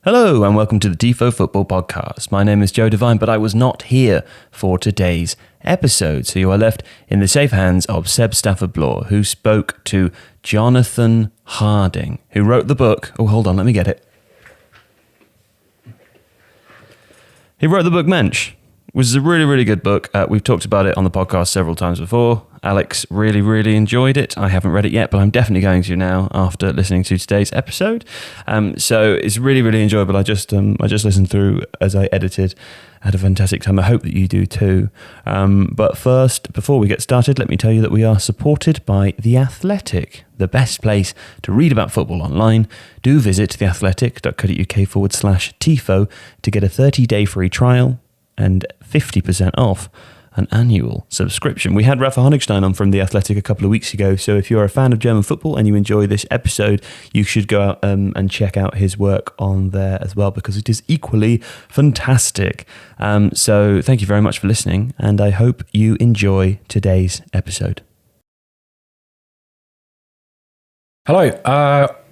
Hello and welcome to the Tifo Football Podcast. My name is Joe Devine, but I was not here for today's episode, so you are left in the safe hands of Seb Stafford-Bloor, who spoke to Jonathan Harding, who wrote the book. Oh, hold on, let me get it. He wrote the book Mensch, which is a really, really good book. We've talked about it on the podcast several times before. Alex really enjoyed it. I haven't read it yet, but I'm definitely going to now after listening to today's episode. So it's really enjoyable. I just listened through as I edited. I had a fantastic time. I hope that you do too. But first, before we get started, let me tell you that we are supported by The Athletic, the best place to read about football online. Do visit theathletic.co.uk/Tifo to get a 30-day free trial and 50% off an annual subscription. We had Rafa Honigstein on from The Athletic a couple of weeks ago, so if you're a fan of German football and you enjoy this episode, you should go out and check out his work on there as well, because it is equally fantastic. So thank you very much for listening, and I hope you enjoy today's episode. Hello,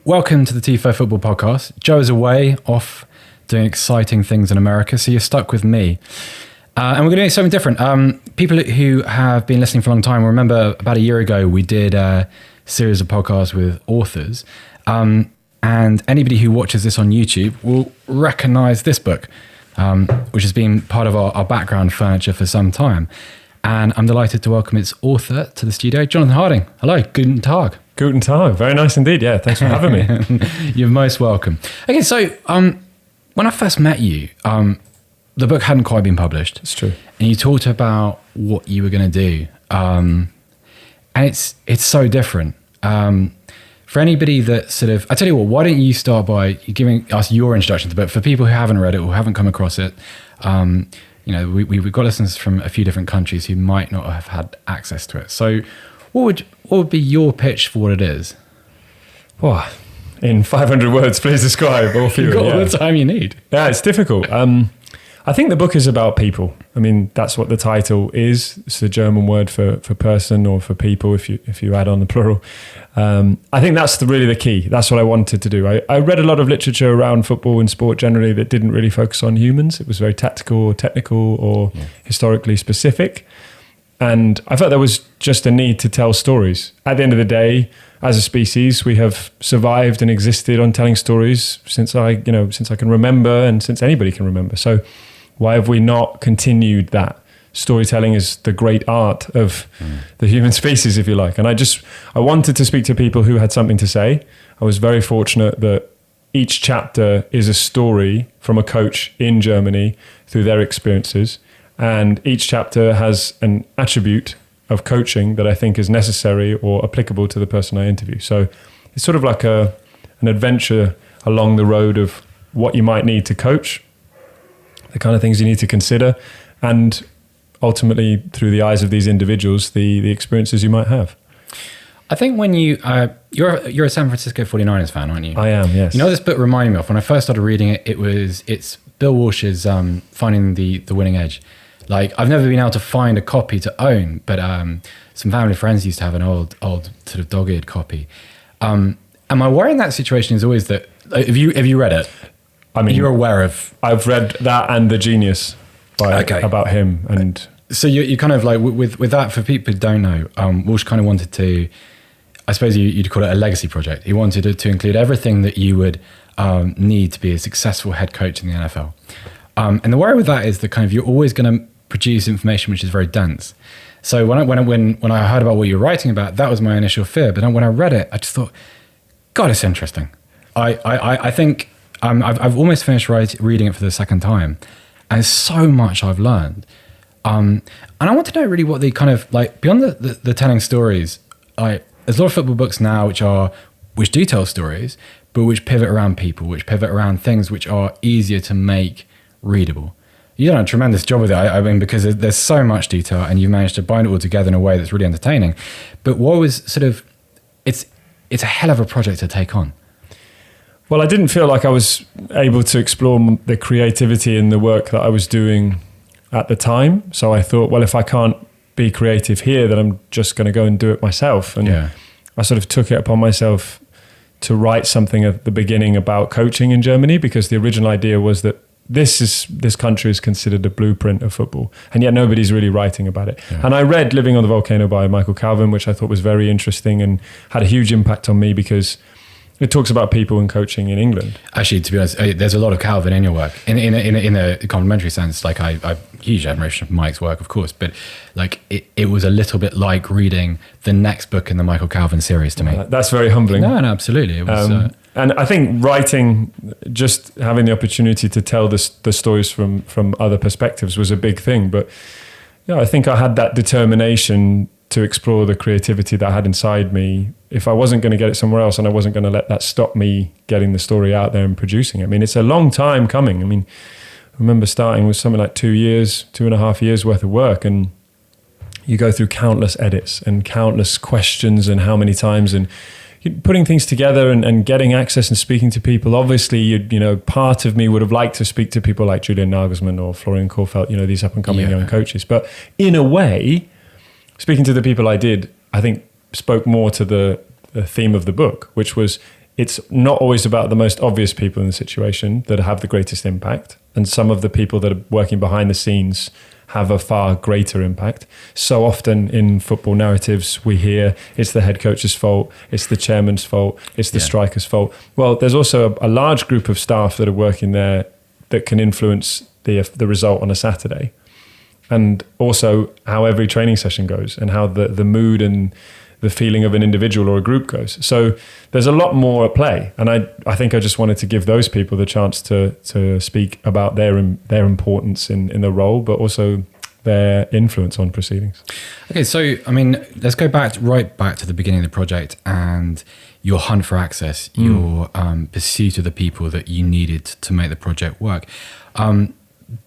welcome to the Tifo Football Podcast. Joe is away, off doing exciting things in America, so you're stuck with me. And we're going to do something different. People who have been listening for a long time will remember about a year ago we did a series of podcasts with authors. And anybody who watches this on YouTube will recognize this book, which has been part of our background furniture for some time. And I'm delighted to welcome its author to the studio, Jonathan Harding. Hello, Gutentag. Gutentag, very nice indeed. Yeah, thanks for having me. You're most welcome. Okay, so when I first met you, the book hadn't quite been published. It's true. And you talked about what you were going to do. And it's so different. For anybody that sort of, I tell you what, why don't you start by giving us your introduction to the book for people who haven't read it or haven't come across it. We've got listeners from a few different countries who might not have had access to it. So what would be your pitch for what it is? Well, in 500 words, please describe all fewer. You've got all the time you need. Yeah, it's difficult. I think the book is about people. I mean, that's what the title is. It's the German word for person or for people, if you add on the plural. I think that's really the key. That's what I wanted to do. I read a lot of literature around football and sport generally that didn't really focus on humans. It was very tactical or technical or historically specific. And I felt there was just a need to tell stories. At the end of the day, as a species, we have survived and existed on telling stories since I can remember and since anybody can remember. So why have we not continued that? Storytelling is the great art of the human species, if you like. And I wanted to speak to people who had something to say. I was very fortunate that each chapter is a story from a coach in Germany through their experiences. And each chapter has an attribute of coaching that I think is necessary or applicable to the person I interview. So it's sort of like an adventure along the road of what you might need to coach, the kind of things you need to consider, and ultimately through the eyes of these individuals, the experiences you might have. I think when you're a San Francisco 49ers fan, aren't you? I am, yes. You know, this book reminded me of, when I first started reading it, it's Bill Walsh's Finding the Winning Edge. Like, I've never been able to find a copy to own, but some family friends used to have an old sort of dog-eared copy. And my worry in that situation is always that, have you read it? I mean, you're aware of... I've read that and The Genius about him. And so you kind of like, with that, for people who don't know, Walsh kind of wanted to, I suppose you'd call it a legacy project. He wanted to include everything that you would need to be a successful head coach in the NFL. And the worry with that is that kind of you're always going to produce information which is very dense. So when I heard about what you were writing about, that was my initial fear. But then when I read it, I just thought, God, it's interesting. I think I've almost finished reading it for the second time, and there's so much I've learned. And I want to know really what the kind of, like, beyond the telling stories, there's a lot of football books now which do tell stories, but which pivot around people, which pivot around things which are easier to make readable. You've done a tremendous job with it, I mean, because there's so much detail and you've managed to bind it all together in a way that's really entertaining. But what was sort of, it's a hell of a project to take on. Well, I didn't feel like I was able to explore the creativity in the work that I was doing at the time. So I thought, well, if I can't be creative here, then I'm just going to go and do it myself. And I sort of took it upon myself to write something at the beginning about coaching in Germany, because the original idea was that this country is considered a blueprint of football, and yet nobody's really writing about it. Yeah. And I read Living on the Volcano by Michael Calvin, which I thought was very interesting and had a huge impact on me, because it talks about people and coaching in England. Actually, to be honest, there's a lot of Calvin in your work. In a complimentary sense, like I huge admiration of Mike's work, of course, but like it was a little bit like reading the next book in the Michael Calvin series to me. That's very humbling. No, absolutely. It was. And I think writing, just having the opportunity to tell the stories from other perspectives was a big thing. But yeah, I think I had that determination to explore the creativity that I had inside me. If I wasn't going to get it somewhere else, and I wasn't going to let that stop me getting the story out there and producing it. I mean, it's a long time coming. I mean, I remember starting with something like 2.5 years worth of work, and you go through countless edits and countless questions and how many times, and putting things together and getting access and speaking to people. Obviously, you know, part of me would have liked to speak to people like Julian Nagelsmann or Florian Kohfeldt, you know, these up and coming young coaches. But in a way, speaking to the people I did, I think spoke more to the theme of the book, which was it's not always about the most obvious people in the situation that have the greatest impact. And some of the people that are working behind the scenes have a far greater impact. So often in football narratives, we hear it's the head coach's fault, it's the chairman's fault, it's the striker's fault. Well, there's also a large group of staff that are working there that can influence the result on a Saturday. And also how every training session goes, and how the mood and the feeling of an individual or a group goes. So there's a lot more at play. And I think I just wanted to give those people the chance to speak about their importance in the role, but also their influence on proceedings. Okay, so, I mean, let's go right back to the beginning of the project and your hunt for access, your pursuit of the people that you needed to make the project work.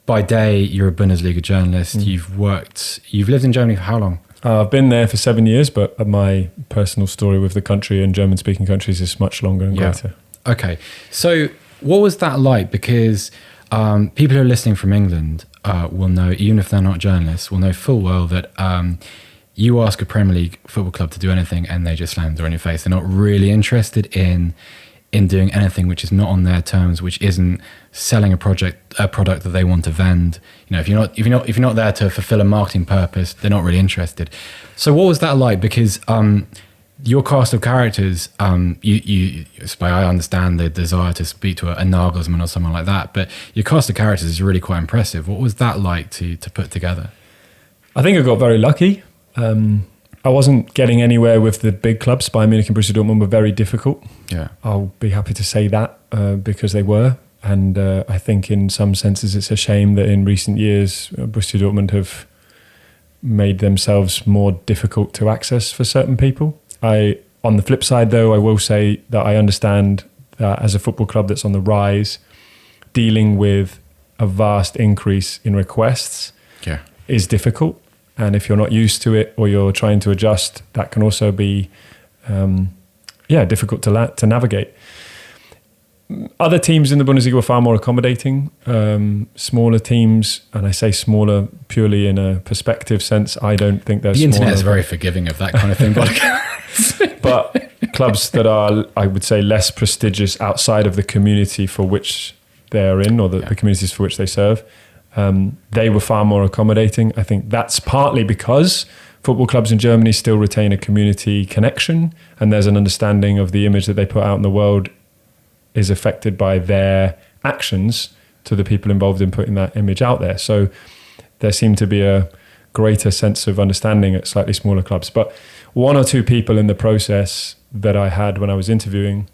By day, you're a Bundesliga journalist. You've lived in Germany for how long? I've been there for 7 years, but my personal story with the country and German-speaking countries is much longer and greater. Okay. So what was that like? Because people who are listening from England will know, even if they're not journalists, will know full well that you ask a Premier League football club to do anything and they just slam the door in your face. They're not really interested in doing anything which is not on their terms, which isn't selling a product that they want to vend. You know, if you're not there to fulfill a marketing purpose, they're not really interested. So what was that like? Because your cast of characters, I understand the desire to speak to a Nagelsmann or someone like that, but your cast of characters is really quite impressive. What was that like to put together? I think I got very lucky. I wasn't getting anywhere with the big clubs. Bayern Munich and Borussia Dortmund were very difficult. Yeah, I'll be happy to say that because they were. And I think in some senses it's a shame that in recent years Borussia Dortmund have made themselves more difficult to access for certain people. On the flip side, though, I will say that I understand that as a football club that's on the rise, dealing with a vast increase in requests is difficult. And if you're not used to it or you're trying to adjust, that can also be, difficult to navigate. Other teams in the Bundesliga were far more accommodating. Smaller teams, and I say smaller purely in a perspective sense. I don't think they're smaller. The internet is very forgiving of that kind of thing. But clubs that are, I would say, less prestigious outside of the community for which they're in, or the communities for which they serve, they were far more accommodating. I think that's partly because football clubs in Germany still retain a community connection, and there's an understanding of the image that they put out in the world is affected by their actions to the people involved in putting that image out there. So there seemed to be a greater sense of understanding at slightly smaller clubs. But one or two people in the process that I had when I was interviewing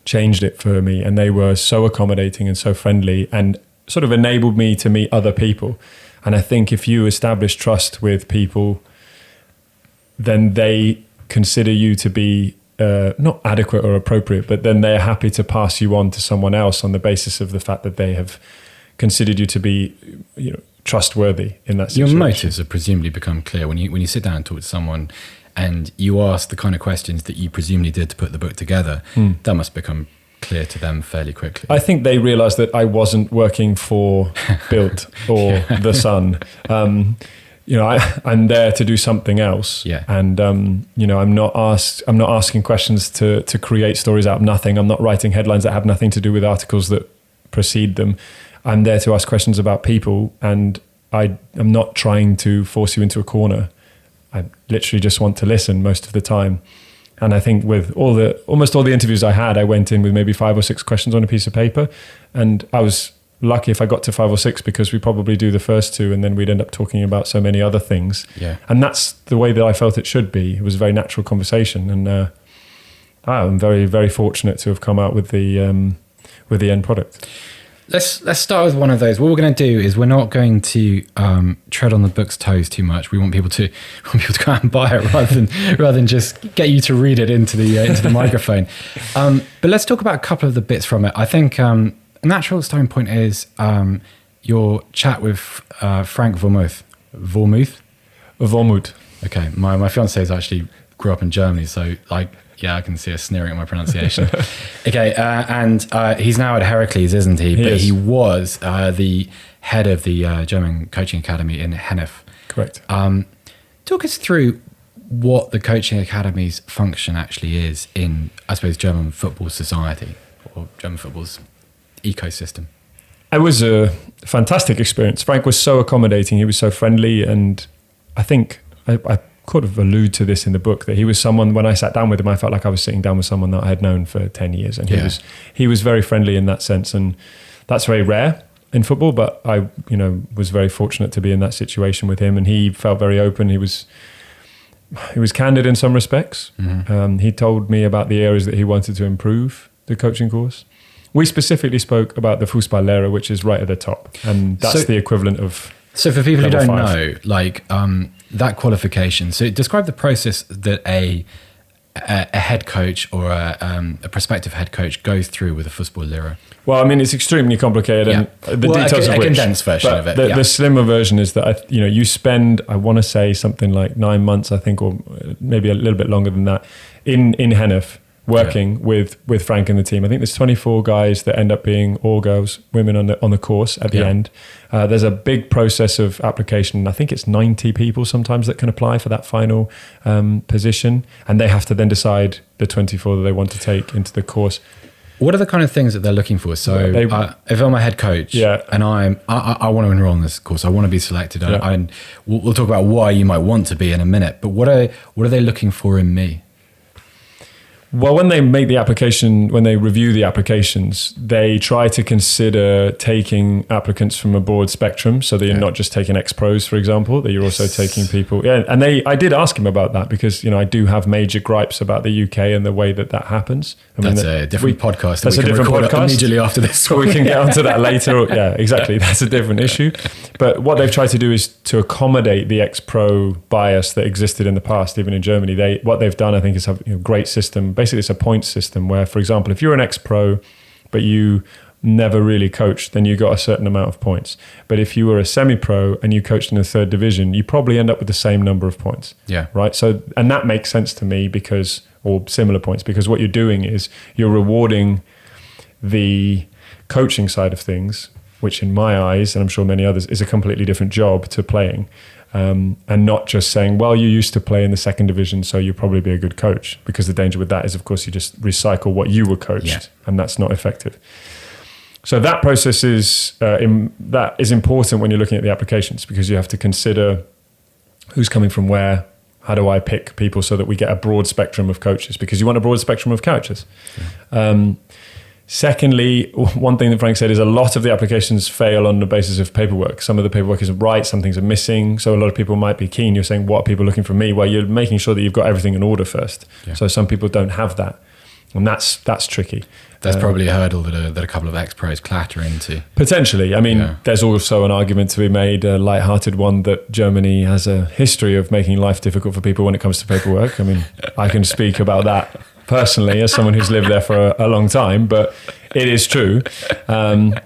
changed it for me, and they were so accommodating and so friendly and sort of enabled me to meet other people. And I think if you establish trust with people, then they consider you to be not adequate or appropriate, but then they're happy to pass you on to someone else on the basis of the fact that they have considered you to be, trustworthy in that situation. Your motives have presumably become clear when you sit down and talk to someone and you ask the kind of questions that you presumably did to put the book together. That must become clear to them fairly quickly. I think they realised that I wasn't working for Bild or The Sun. I'm there to do something else. Yeah. And I'm not asking questions to create stories out of nothing. I'm not writing headlines that have nothing to do with articles that precede them. I'm there to ask questions about people, and I'm not trying to force you into a corner. I literally just want to listen most of the time. And I think with almost all the interviews I had, I went in with maybe 5 or 6 questions on a piece of paper, and I was lucky if I got to 5 or 6, because we probably do the first 2 and then we'd end up talking about so many other things. Yeah. And that's the way that I felt it should be. It was a very natural conversation, and I'm very, very fortunate to have come out with the end product. Let's start with one of those. What we're going to do is we're not going to tread on the book's toes too much. We want people to go out and buy it rather than just get you to read it into the microphone. But let's talk about a couple of the bits from it. I think a natural starting point is your chat with Frank Vormuth. Okay, my fiance actually grew up in Germany, so I can see her sneering at my pronunciation. Okay, and he's now at Heracles, isn't he? But he was the head of the German coaching academy in Hennef. Correct. Talk us through what the coaching academy's function actually is in, I suppose, German football society or German football's ecosystem. It was a fantastic experience. Frank was so accommodating. He was so friendly, and I think I could have alluded to this in the book, that he was someone, when I sat down with him, I felt like I was sitting down with someone that I had known for 10 years, and he was very friendly in that sense, and that's very rare in football, but I was very fortunate to be in that situation with him, and he felt very open. He was candid in some respects. Mm-hmm. He told me about the areas that he wanted to improve the coaching course. We specifically spoke about the Fußballlehre, which is right at the top, and that's the equivalent of. So for people who don't know, that qualification. So describe the process that a head coach or a prospective head coach goes through with a Fußballlehre. Well, I mean, it's extremely complicated, and the details of which. A condensed version of it. The slimmer version is that you spend, I want to say something like 9 months, I think, or maybe a little bit longer than that, in Hennef, working with Frank and the team. I think there's 24 guys that end up being all girls, women on the course at the end. There's a big process of application. I think it's 90 people sometimes that can apply for that final position, and they have to then decide the 24 that they want to take into the course. What are the kind of things that they're looking for? So if I'm a head coach and I want to enroll in this course, I want to be selected, and we'll talk about why you might want to be in a minute, but what are they looking for in me? Well, when they make the application, when they review the applications, they try to consider taking applicants from a broad spectrum, so that you're not just taking ex-pros, for example, that you're also taking people. Yeah, and I did ask him about that, because I do have major gripes about the UK and the way that happens. That's a different podcast. That's a different podcast. Immediately after this, so we can get onto that later. Yeah, exactly. That's a different issue. But what they've tried to do is to accommodate the ex-pro bias that existed in the past, even in Germany. What they've done, I think, is have a great system. Basically, it's a point system where, for example, if you're an ex-pro, but you never really coached, then you got a certain amount of points. But if you were a semi-pro and you coached in the 3rd division, you probably end up with the same number of points. Yeah. Right. So, and that makes sense to me or similar points, because what you're doing is you're rewarding the coaching side of things, which in my eyes, and I'm sure many others, is a completely different job to playing. And not just saying, well, you used to play in the 2nd division, so you'll probably be a good coach, because the danger with that is, of course, you just recycle what you were coached, and that's not effective. So that process is important when you're looking at the applications, because you have to consider who's coming from where. How do I pick people so that we get a broad spectrum of coaches? Because you want a broad spectrum of coaches. Yeah. Secondly, one thing that Frank said is a lot of the applications fail on the basis of paperwork. Some of the paperwork isn't right, some things are missing. So a lot of people might be keen. You're saying, what are people looking from me? Well, you're making sure that you've got everything in order first. Yeah. So some people don't have that. And that's tricky. That's probably a hurdle that a couple of ex-pros clatter into. Potentially. I mean, there's also an argument to be made, a light-hearted one, that Germany has a history of making life difficult for people when it comes to paperwork. I mean, I can speak about that personally as someone who's lived there for a long time, but it is true.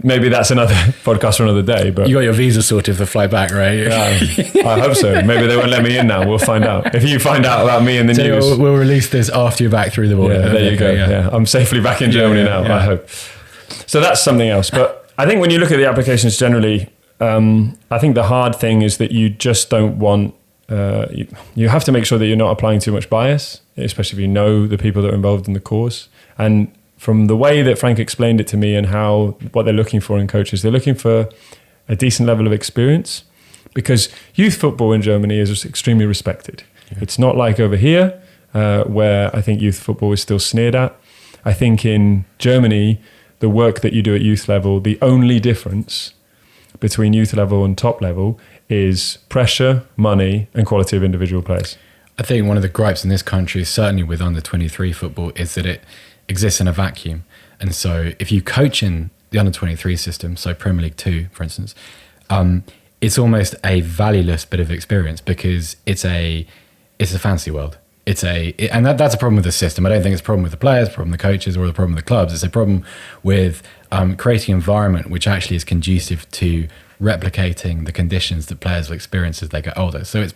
Maybe that's another podcast for another day. But you got your visa sorted for fly back, right? I hope so. Maybe they won't let me in now. We'll find out. If you find out about me in the news, we'll release this after you're back through the border. Yeah, there you go. Yeah. I'm safely back in Germany now. I hope. So that's something else. But I think when you look at the applications generally, I think the hard thing is that you just don't want, you have to make sure that you're not applying too much bias, especially if you know the people that are involved in the course. And from the way that Frank explained it to me and what they're looking for in coaches, they're looking for a decent level of experience, because youth football in Germany is extremely respected. Yeah. It's not like over here, where I think youth football is still sneered at. I think in Germany, the work that you do at youth level, the only difference between youth level and top level is pressure, money, and quality of individual players. I think one of the gripes in this country, certainly with under 23 football, is that it exists in a vacuum. And so if you coach in the under 23 system, so Premier League 2, for instance, it's almost a valueless bit of experience, because it's a fantasy world. And that's a problem with the system. I don't think it's a problem with the players, a problem with the coaches, or the problem with the clubs. It's a problem with creating an environment which actually is conducive to replicating the conditions that players will experience as they get older. So it's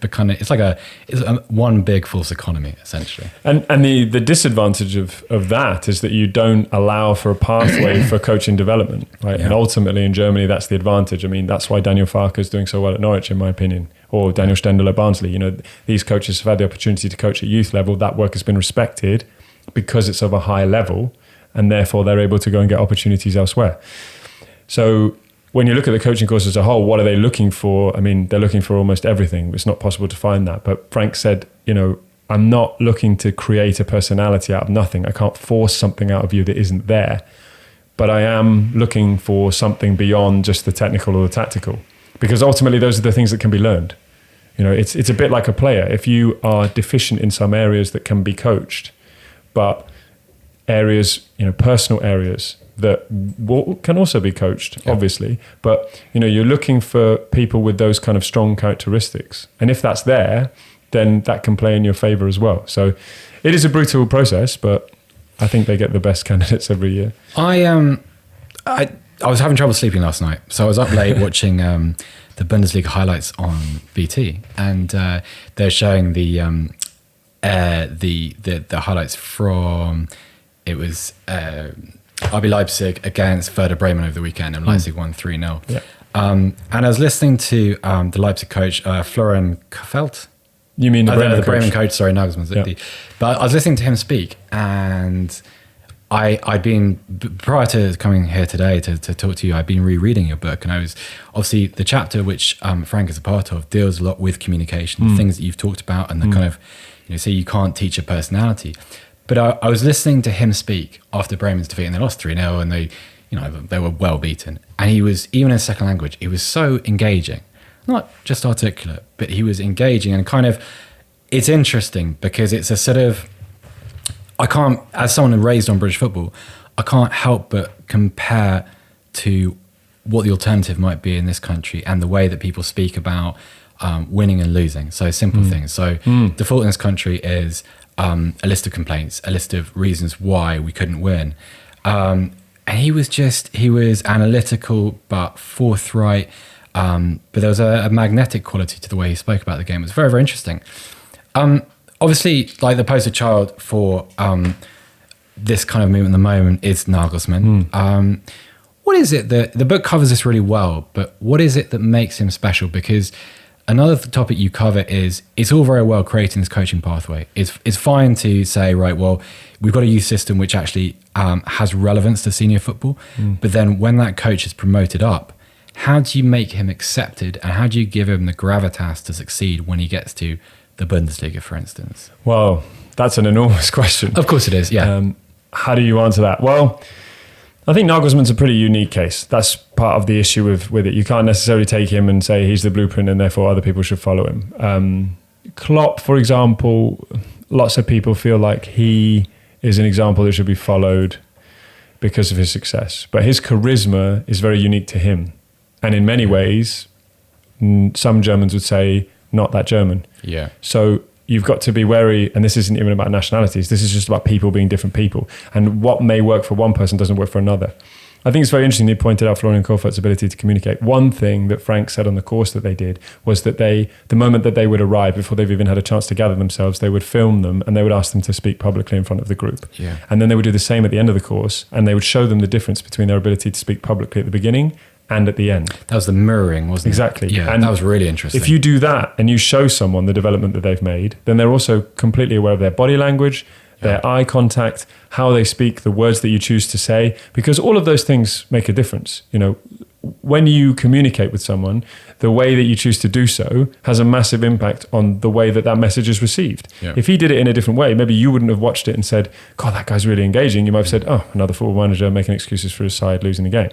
one big false economy, essentially. And the disadvantage of that is that you don't allow for a pathway for coaching development, right? Yeah. And ultimately in Germany, that's the advantage. I mean, that's why Daniel Farke is doing so well at Norwich, in my opinion, or Daniel Stendel at Barnsley. You know, these coaches have had the opportunity to coach at youth level. That work has been respected because it's of a high level, and therefore they're able to go and get opportunities elsewhere. So when you look at the coaching course as a whole, what are they looking for? I mean, they're looking for almost everything. It's not possible to find that. But Frank said, you know, I'm not looking to create a personality out of nothing. I can't force something out of you that isn't there. But I am looking for something beyond just the technical or the tactical. Because ultimately, those are the things that can be learned. You know, it's a bit like a player. If you are deficient in some areas that can be coached, but areas, you know, personal areas that can also be coached, obviously. But, you know, you're looking for people with those kind of strong characteristics. And if that's there, then that can play in your favor as well. So it is a brutal process, but I think they get the best candidates every year. I was having trouble sleeping last night. So I was up late watching the Bundesliga highlights on BT. And they're showing the highlights from, it was RB Leipzig against Werder Bremen over the weekend, and Leipzig won 3-0. Yeah. And I was listening to the Leipzig coach, Florian Kohfeldt. You mean the Bremen coach? Sorry, Nagelsmann. Yeah. But I was listening to him speak, and I'd been, prior to coming here today to talk to you, I'd been rereading your book, and I was, obviously, the chapter which Frank is a part of deals a lot with communication, things that you've talked about, and the kind of, you know, say you can't teach a personality. But I was listening to him speak after Bremen's defeat, and they lost 3-0, and they were well beaten. And he was, even in second language, he was so engaging, not just articulate, but he was engaging, and kind of, it's interesting because it's a sort of, I can't, as someone raised on British football, I can't help but compare to what the alternative might be in this country and the way that people speak about winning and losing. So simple things. So default in this country is a list of complaints, a list of reasons why we couldn't win. And he was analytical but forthright. But there was a magnetic quality to the way he spoke about the game. It was very, very interesting. Obviously, like the poster child for this kind of movement at the moment is Nagelsmann. What is it that, the book covers this really well, but what is it that makes him special? Because another topic you cover is, it's all very well creating this coaching pathway. It's fine to say, right, well, we've got a youth system which actually has relevance to senior football. But then when that coach is promoted up, how do you make him accepted, and how do you give him the gravitas to succeed when he gets to the Bundesliga, for instance? Well, that's an enormous question. Of course it is, yeah. How do you answer that? Well, I think Nagelsmann's a pretty unique case. That's part of the issue with it. You can't necessarily take him and say he's the blueprint and therefore other people should follow him. Klopp, for example, lots of people feel like he is an example that should be followed because of his success. But his charisma is very unique to him. And in many ways, some Germans would say, not that German. Yeah. So you've got to be wary, and this isn't even about nationalities. This is just about people being different people. And what may work for one person doesn't work for another. I think it's very interesting you pointed out Florian Kohfeldt's ability to communicate. One thing that Frank said on the course that they did was that the moment that they would arrive, before they've even had a chance to gather themselves, they would film them and they would ask them to speak publicly in front of the group. Yeah. And then they would do the same at the end of the course, and they would show them the difference between their ability to speak publicly at the beginning and at the end. That was the mirroring, wasn't Exactly. it? Yeah, And that was really interesting. If you do that and you show someone the development that they've made, then they're also completely aware of their body language, their eye contact, how they speak, the words that you choose to say, because all of those things make a difference. You know, when you communicate with someone, the way that you choose to do so has a massive impact on the way that that message is received. Yeah. If he did it in a different way, maybe you wouldn't have watched it and said, God, that guy's really engaging. You might have said, oh, another football manager making excuses for his side, losing the game.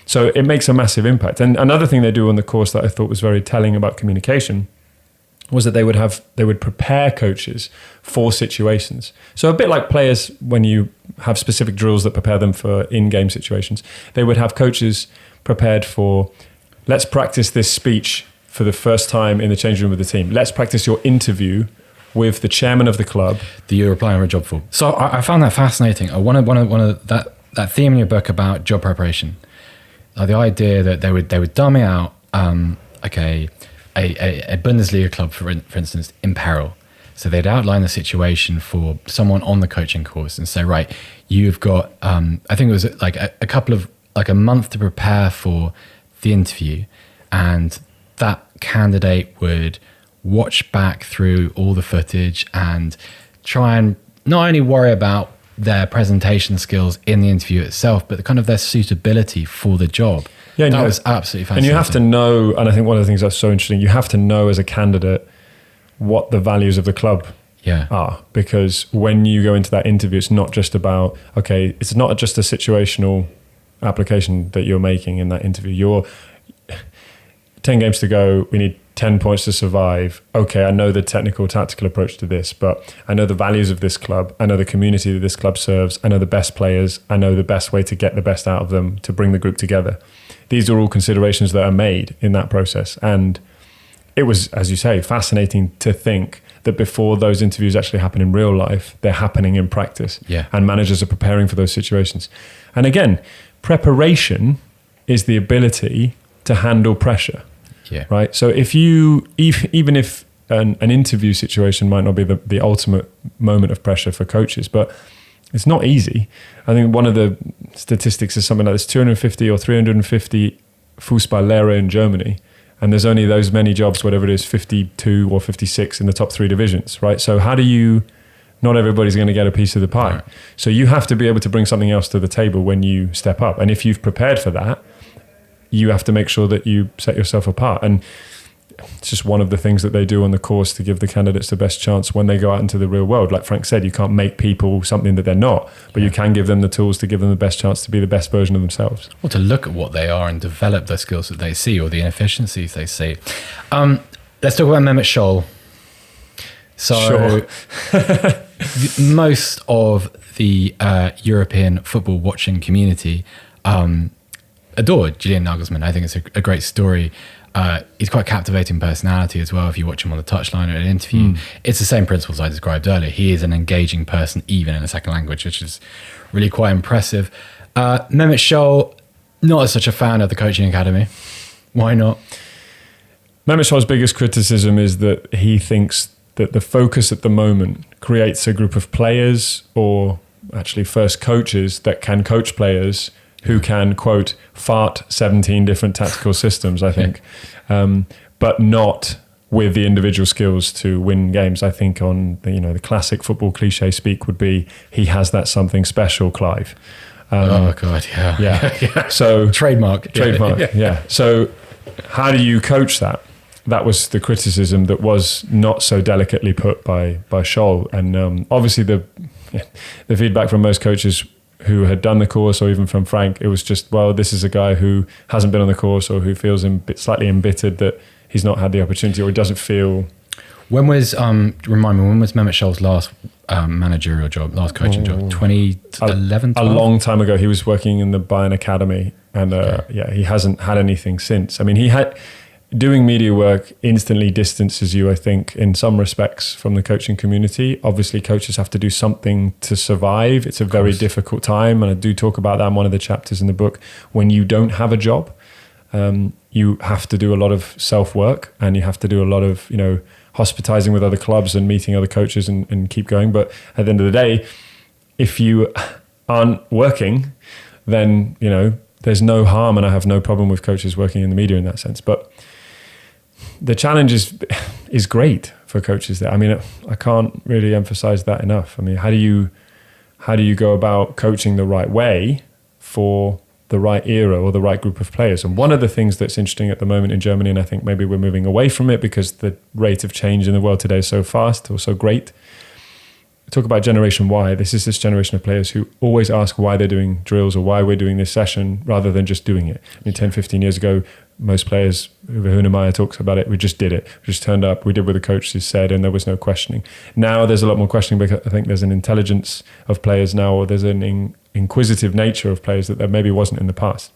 So it makes a massive impact. And another thing they do on the course that I thought was very telling about communication was that they would prepare coaches for situations. So a bit like players, when you have specific drills that prepare them for in-game situations, they would have coaches prepared for, let's practice this speech for the first time in the changing room with the team. Let's practice your interview with the chairman of the club that you're applying for a job for. So I found that fascinating. I wanted that theme in your book about job preparation. The idea that they would dummy out a Bundesliga club, for instance, in peril. So they'd outline the situation for someone on the coaching course and say, right, you've got, I think it was like a month to prepare for the interview, and that candidate would watch back through all the footage and try and not only worry about their presentation skills in the interview itself, but kind of their suitability for the job. Yeah, that was absolutely fascinating. And you have to know, and I think one of the things that's so interesting, you have to know as a candidate what the values of the club are. Because when you go into that interview, it's not just about, it's not just a situational application that you're making in that interview. You're 10 games to go, we need 10 points to survive. I know the technical, tactical approach to this, but I know the values of this club. I know the community that this club serves. I know the best players. I know the best way to get the best out of them, to bring the group together. These are all considerations that are made in that process. And it was, as you say, fascinating to think that before those interviews actually happen in real life, they're happening in practice. Yeah. And managers are preparing for those situations. And again, preparation is the ability to handle pressure. Yeah. Right. So if you, even if an interview situation might not be the ultimate moment of pressure for coaches, but it's not easy. I think one of the statistics is something like this: 250 or 350 Fußballlehrer in Germany, and there's only those many jobs, whatever it is, 52 or 56 in the top 3 divisions. Right. So how do you? Not everybody's going to get a piece of the pie. Right. So you have to be able to bring something else to the table when you step up, and if you've prepared for that, you have to make sure that you set yourself apart. And it's just one of the things that they do on the course to give the candidates the best chance when they go out into the real world. Like Frank said, you can't make people something that they're not, but you can give them the tools to give them the best chance to be the best version of themselves. Or to look at what they are and develop the skills that they see or the inefficiencies they see. Let's talk about Mehmet Scholl. So most of the European football watching community adored Julian Nagelsmann. I think it's a great story. He's quite a captivating personality as well. If you watch him on the touchline or an interview, it's the same principles I described earlier. He is an engaging person, even in a second language, which is really quite impressive. Mehmet Scholl, not such a fan of the coaching academy. Why not? Mehmet Scholl's biggest criticism is that he thinks that the focus at the moment creates a group of players, or actually first coaches, that can coach players who can, quote, fart 17 different tactical systems, I think, but not with the individual skills to win games. I think on the classic football cliche speak would be, he has that something special, Clive. Oh God, yeah. Yeah. So trademark. Yeah. So how do you coach that? That was the criticism that was not so delicately put by Scholl. And obviously the feedback from most coaches who had done the course, or even from Frank, it was just, well, this is a guy who hasn't been on the course, or who feels slightly embittered that he's not had the opportunity, or he doesn't feel. When was remind me, when was Mehmet Scholl's last managerial job, last coaching job? 2011. A long time ago. He was working in the Bayern Academy, and he hasn't had anything since. I mean, he had. Doing media work instantly distances you, I think, in some respects from the coaching community. Obviously, coaches have to do something to survive. It's a very difficult time, and I do talk about that in one of the chapters in the book. When you don't have a job, you have to do a lot of self-work, and you have to do a lot of, hospitizing with other clubs and meeting other coaches and keep going. But at the end of the day, if you aren't working, then, there's no harm, and I have no problem with coaches working in the media in that sense. But the challenge is great for coaches there. I mean, I can't really emphasize that enough. I mean, how do you go about coaching the right way for the right era or the right group of players? And one of the things that's interesting at the moment in Germany, and I think maybe we're moving away from it because the rate of change in the world today is so fast or so great. Talk about Generation Y. This is this generation of players who always ask why they're doing drills or why we're doing this session rather than just doing it. I mean, 10, 15 years ago, most players, Hunemeier talks about it, we just did it. We just turned up, we did what the coaches said, and there was no questioning. Now there's a lot more questioning because I think there's an intelligence of players now, or there's an inquisitive nature of players that there maybe wasn't in the past.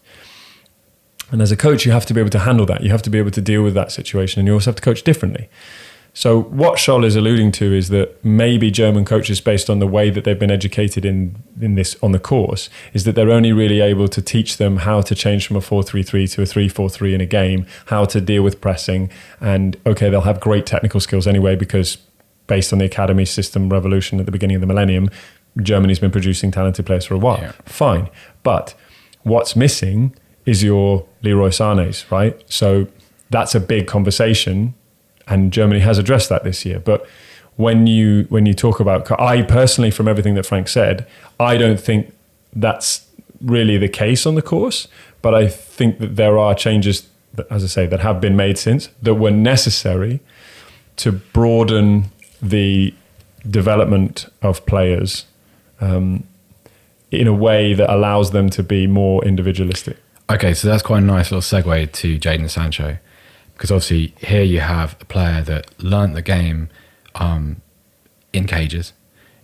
And as a coach, you have to be able to handle that. You have to be able to deal with that situation, and you also have to coach differently. So what Scholl is alluding to is that maybe German coaches, based on the way that they've been educated in this on the course, is that they're only really able to teach them how to change from a 4-3-3 to a 3-4-3 in a game, how to deal with pressing, and okay, they'll have great technical skills anyway because based on the academy system revolution at the beginning of the millennium, Germany's been producing talented players for a while. Yeah. Fine. But what's missing is your Leroy Sané's, right? So that's a big conversation. And Germany has addressed that this year. But when you talk about, I personally, from everything that Frank said, I don't think that's really the case on the course. But I think that there are changes, that, as I say, that have been made since that were necessary to broaden the development of players in a way that allows them to be more individualistic. Okay, so that's quite a nice little segue to Jadon Sancho. Because obviously here you have a player that learnt the game in cages,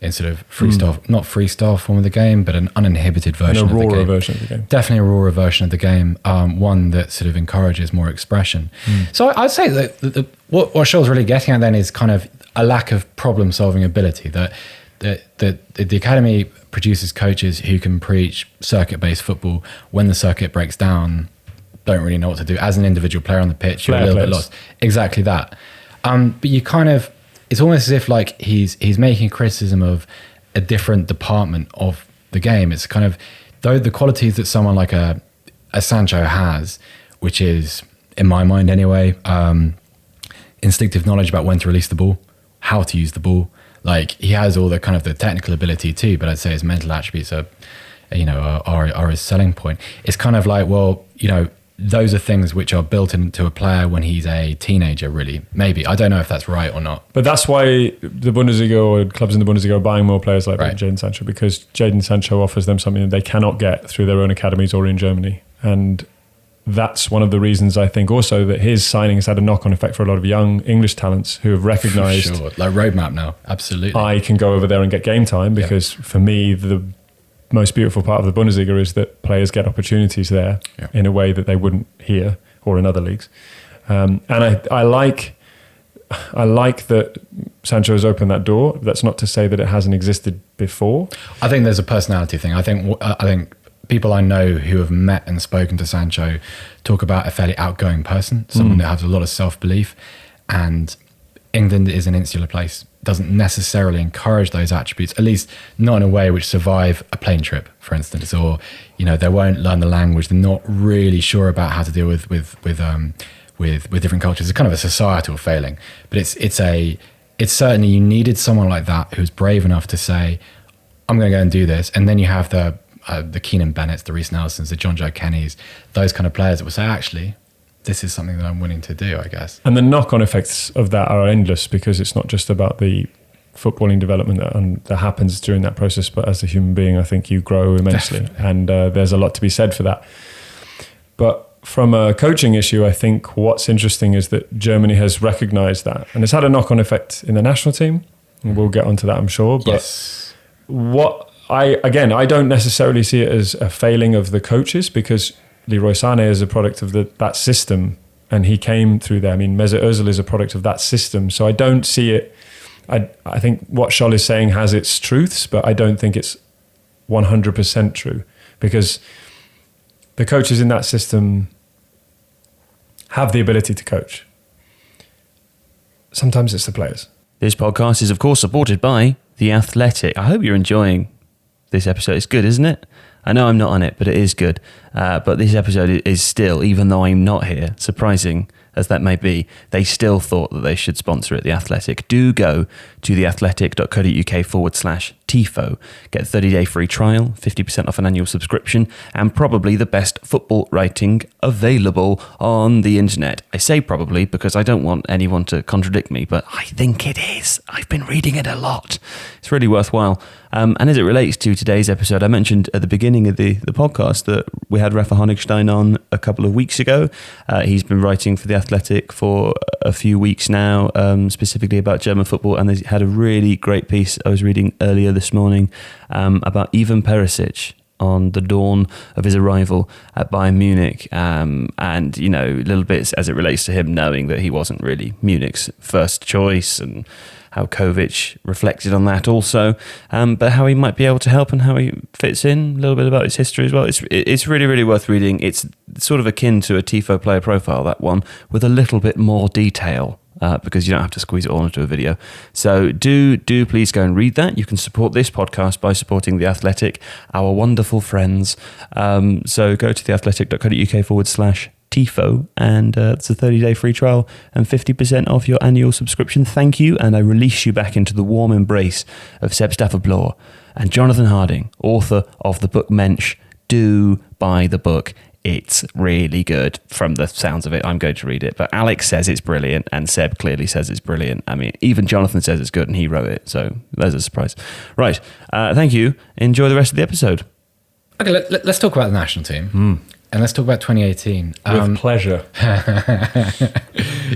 in sort of freestyle, not freestyle form of the game, but an uninhibited version of the game. A rawer version of the game. Definitely a rawer version of the game, one that sort of encourages more expression. So I'd say that what Scholl's really getting at then is kind of a lack of problem-solving ability, that the academy produces coaches who can preach circuit-based football when the circuit breaks down, don't really know what to do. As an individual player on the pitch, you're a little bit lost. Exactly that. But you kind of, it's almost as if like he's making criticism of a different department of the game. It's kind of, though the qualities that someone like a Sancho has, which is, in my mind anyway, instinctive knowledge about when to release the ball, how to use the ball. Like he has all the kind of the technical ability too, but I'd say his mental attributes are his selling point. It's kind of like, well, those are things which are built into a player when he's a teenager, really. Maybe. I don't know if that's right or not. But that's why the Bundesliga or clubs in the Bundesliga are buying more players like Jadon Sancho, because Jadon Sancho offers them something that they cannot get through their own academies or in Germany. And that's one of the reasons I think also that his signing has had a knock-on effect for a lot of young English talents who have recognised... Sure, like roadmap now, absolutely. I can go over there and get game time because for me, the most beautiful part of the Bundesliga is that players get opportunities there in a way that they wouldn't here or in other leagues. And I like that Sancho has opened that door. That's not to say that it hasn't existed before. I think there's a personality thing. I think people I know who have met and spoken to Sancho talk about a fairly outgoing person, someone that has a lot of self-belief, and England is an insular place, doesn't necessarily encourage those attributes, at least not in a way which survive a plane trip, for instance, or they won't learn the language. They're not really sure about how to deal with different cultures. It's kind of a societal failing, but it's certainly, you needed someone like that who's brave enough to say, I'm going to go and do this. And then you have the Keenan Bennett's, the Reece Nelsons, the John Joe Kennys, those kind of players that will say, actually, this is something that I'm willing to do, I guess. And the knock-on effects of that are endless, because it's not just about the footballing development that happens during that process, but as a human being, I think you grow immensely. Definitely. And there's a lot to be said for that. But from a coaching issue, I think what's interesting is that Germany has recognised that. And it's had a knock-on effect in the national team. And we'll get onto that, I'm sure. But yes. I don't necessarily see it as a failing of the coaches, because Leroy Sané is a product of that system, and he came through there. I mean, Mesut Ozil is a product of that system. So I don't see it. I think what Scholl is saying has its truths, but I don't think it's 100% true, because the coaches in that system have the ability to coach. Sometimes it's the players. This podcast is, of course, supported by The Athletic. I hope you're enjoying this episode. It's good, isn't it? I know I'm not on it, but it is good. But this episode is still, even though I'm not here, surprising as that may be, they still thought that they should sponsor it, The Athletic. Do go to theathletic.co.uk/Tifo. Get a 30-day free trial, 50% off an annual subscription, and probably the best football writing available on the internet. I say probably because I don't want anyone to contradict me, but I think it is. I've been reading it a lot. It's really worthwhile. And as it relates to today's episode, I mentioned at the beginning of the podcast that we had Rafa Honigstein on a couple of weeks ago. He's been writing for The Athletic for a few weeks now, specifically about German football, and they had a really great piece I was reading earlier this morning about Ivan Perisic on the dawn of his arrival at Bayern Munich, and, you know, little bits as it relates to him knowing that he wasn't really Munich's first choice, and how Kovic reflected on that also, but how he might be able to help and how he fits in, a little bit about his history as well. It's really, really worth reading. It's sort of akin to a Tifo player profile, that one, with a little bit more detail, because you don't have to squeeze it all into a video. So do please go and read that. You can support this podcast by supporting The Athletic, our wonderful friends. So go to theathletic.co.uk/Tifo, and it's a 30-day free trial and 50% off your annual subscription. Thank you, and I release you back into the warm embrace of Seb Stafford-Bloor and Jonathan Harding, author of the book Mensch. Do buy the book. It's really good. From the sounds of it, I'm going to read it. But Alex says it's brilliant, and Seb clearly says it's brilliant. I mean, even Jonathan says it's good, and he wrote it, so there's a surprise. Right, thank you. Enjoy the rest of the episode. Okay, let's talk about the national team. And let's talk about 2018. With pleasure.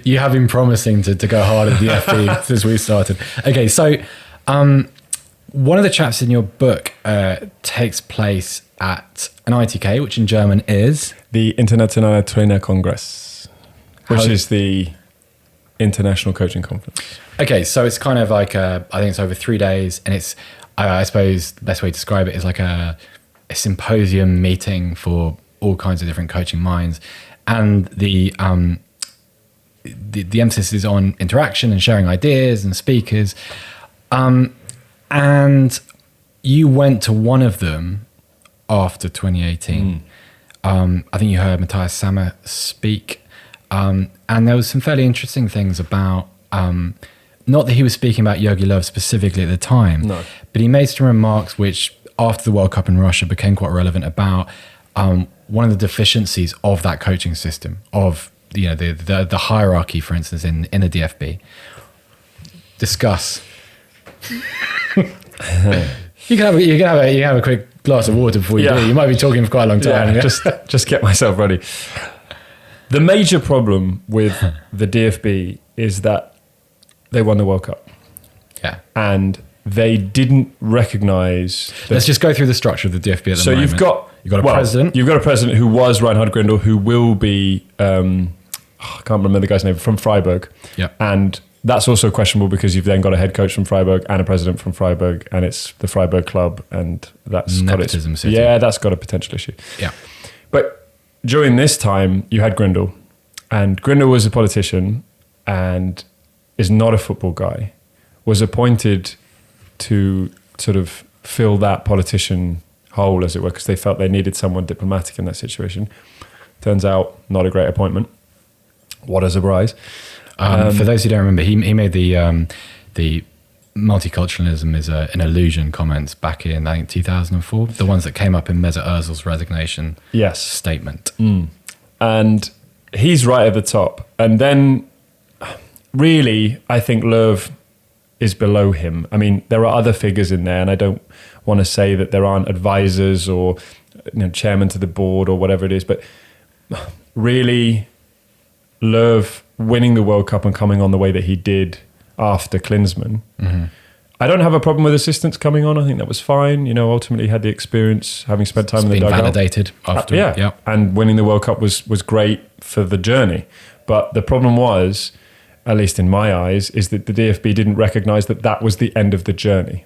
You have been promising to go hard at the FB since we started. Okay, so one of the chapters in your book takes place at an ITK, which in German is? The Internationale Trainerkongress, which is the International Coaching Conference. Okay, so it's kind of like, I think it's over 3 days, and it's, I suppose the best way to describe it is like a symposium meeting for all kinds of different coaching minds, and the emphasis is on interaction and sharing ideas and speakers, and you went to one of them after 2018. I think you heard Matthias Sammer speak, and there was some fairly interesting things about, not that he was speaking about Jogi Löw specifically at the time, no, but he made some remarks which after the World Cup in Russia became quite relevant about one of the deficiencies of that coaching system, of the hierarchy, for instance, in the DFB. Discuss. You can have a quick glass of water before you do. You might be talking for quite a long time. Yeah. Just get myself ready. The major problem with the DFB is that they won the World Cup. Yeah. And they didn't recognise... Let's just go through the structure of the DFB at the moment. So you've got a president. You've got a president who was Reinhard Grindel, who will be... I can't remember the guy's name, from Freiburg. Yeah. And that's also questionable because you've then got a head coach from Freiburg and a president from Freiburg, and it's the Freiburg club, and that's nepotism city. Yeah, that's got a potential issue. Yeah. But during this time, you had Grindel, and Grindel was a politician and is not a football guy, was appointed to sort of fill that politician hole, as it were, because they felt they needed someone diplomatic in that situation. Turns out, not a great appointment. What a surprise. For those who don't remember, he made the multiculturalism is an illusion comments back in, I think, 2004, the ones that came up in Mesut Ozil's resignation statement. And he's right at the top. And then, really, I think Löw is below him. I mean, there are other figures in there, and I don't want to say that there aren't advisors or chairman to the board or whatever it is, but really, Löw winning the World Cup and coming on the way that he did after Klinsmann. I don't have a problem with assistants coming on. I think that was fine. Ultimately he had the experience, having spent time in the dugout. Validated after. Yeah. And winning the World Cup was great for the journey. But the problem was, at least in my eyes, is that the DFB didn't recognise that was the end of the journey.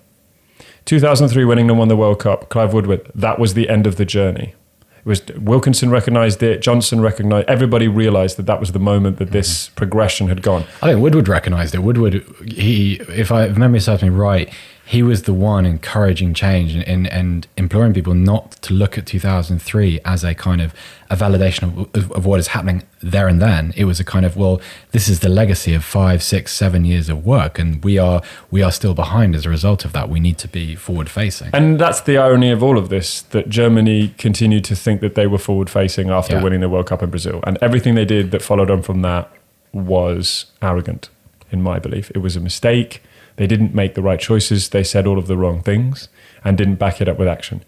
2003, winning and won the World Cup, Clive Woodward, that was the end of the journey. It was Wilkinson recognised it, Johnson recognised, everybody realised that was the moment that this progression had gone. I think Woodward recognised it. Woodward, if memory serves me right, he was the one encouraging change and imploring people not to look at 2003 as a kind of a validation of what is happening there and then. It was a kind of, well, this is the legacy of 5, 6, 7 years of work, and we are still behind as a result of that. We need to be forward facing. And that's the irony of all of this, that Germany continued to think that they were forward facing after winning the World Cup in Brazil, and everything they did that followed on from that was arrogant, in my belief. It was a mistake. They didn't make the right choices. They said all of the wrong things and didn't back it up with action.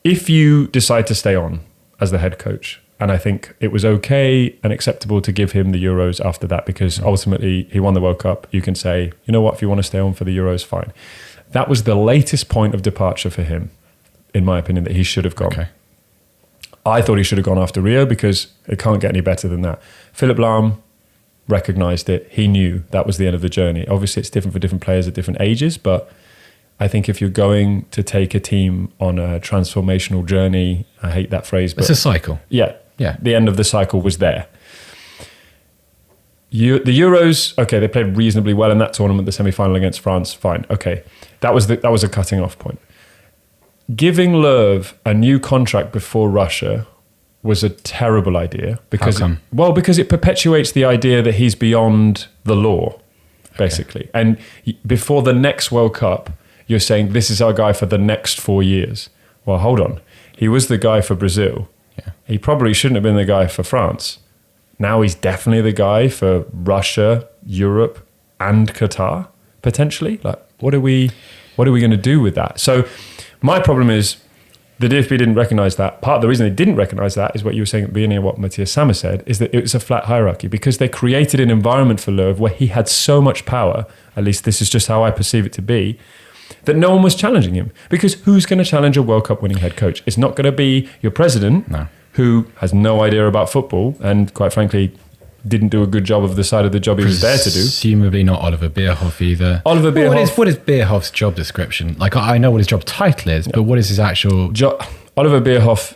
If you decide to stay on as the head coach, and I think it was okay and acceptable to give him the Euros after that, because ultimately he won the World Cup. You can say, you know what, if you want to stay on for the Euros, fine. That was the latest point of departure for him, in my opinion, that he should have gone. Okay. I thought he should have gone after Rio, because it can't get any better than that. Philipp Lahm recognised it. He knew that was the end of the journey. Obviously, it's different for different players at different ages, but I think if you're going to take a team on a transformational journey, I hate that phrase, but It's a cycle. Yeah. Yeah. The end of the cycle was there. The Euros, okay, they played reasonably well in that tournament, the semi-final against France, fine. Okay, that was a cutting off point. Giving Löw a new contract before Russia was a terrible idea, because How come? because it perpetuates the idea that he's beyond the law, basically. And before the next World Cup, you're saying this is our guy for the next 4 years. Well, hold on. He was the guy for Brazil. Yeah. He probably shouldn't have been the guy for France. Now he's definitely the guy for Russia, Europe, and Qatar, potentially. Like, what are we going to do with that? So my problem is the DFB didn't recognise that. Part of the reason they didn't recognise that is what you were saying at the beginning of what Matthias Sammer said, is that it was a flat hierarchy, because they created an environment for Löw where he had so much power, at least this is just how I perceive it to be, that no one was challenging him. Because who's going to challenge a World Cup winning head coach? It's not going to be your president, who has no idea about football and, quite frankly, didn't do a good job of the side of the job he was there to do. Presumably not Oliver Bierhoff either. Oliver Bierhoff. What is Bierhoff's job description? Like, I know what his job title is, but what is his actual... Oliver Bierhoff,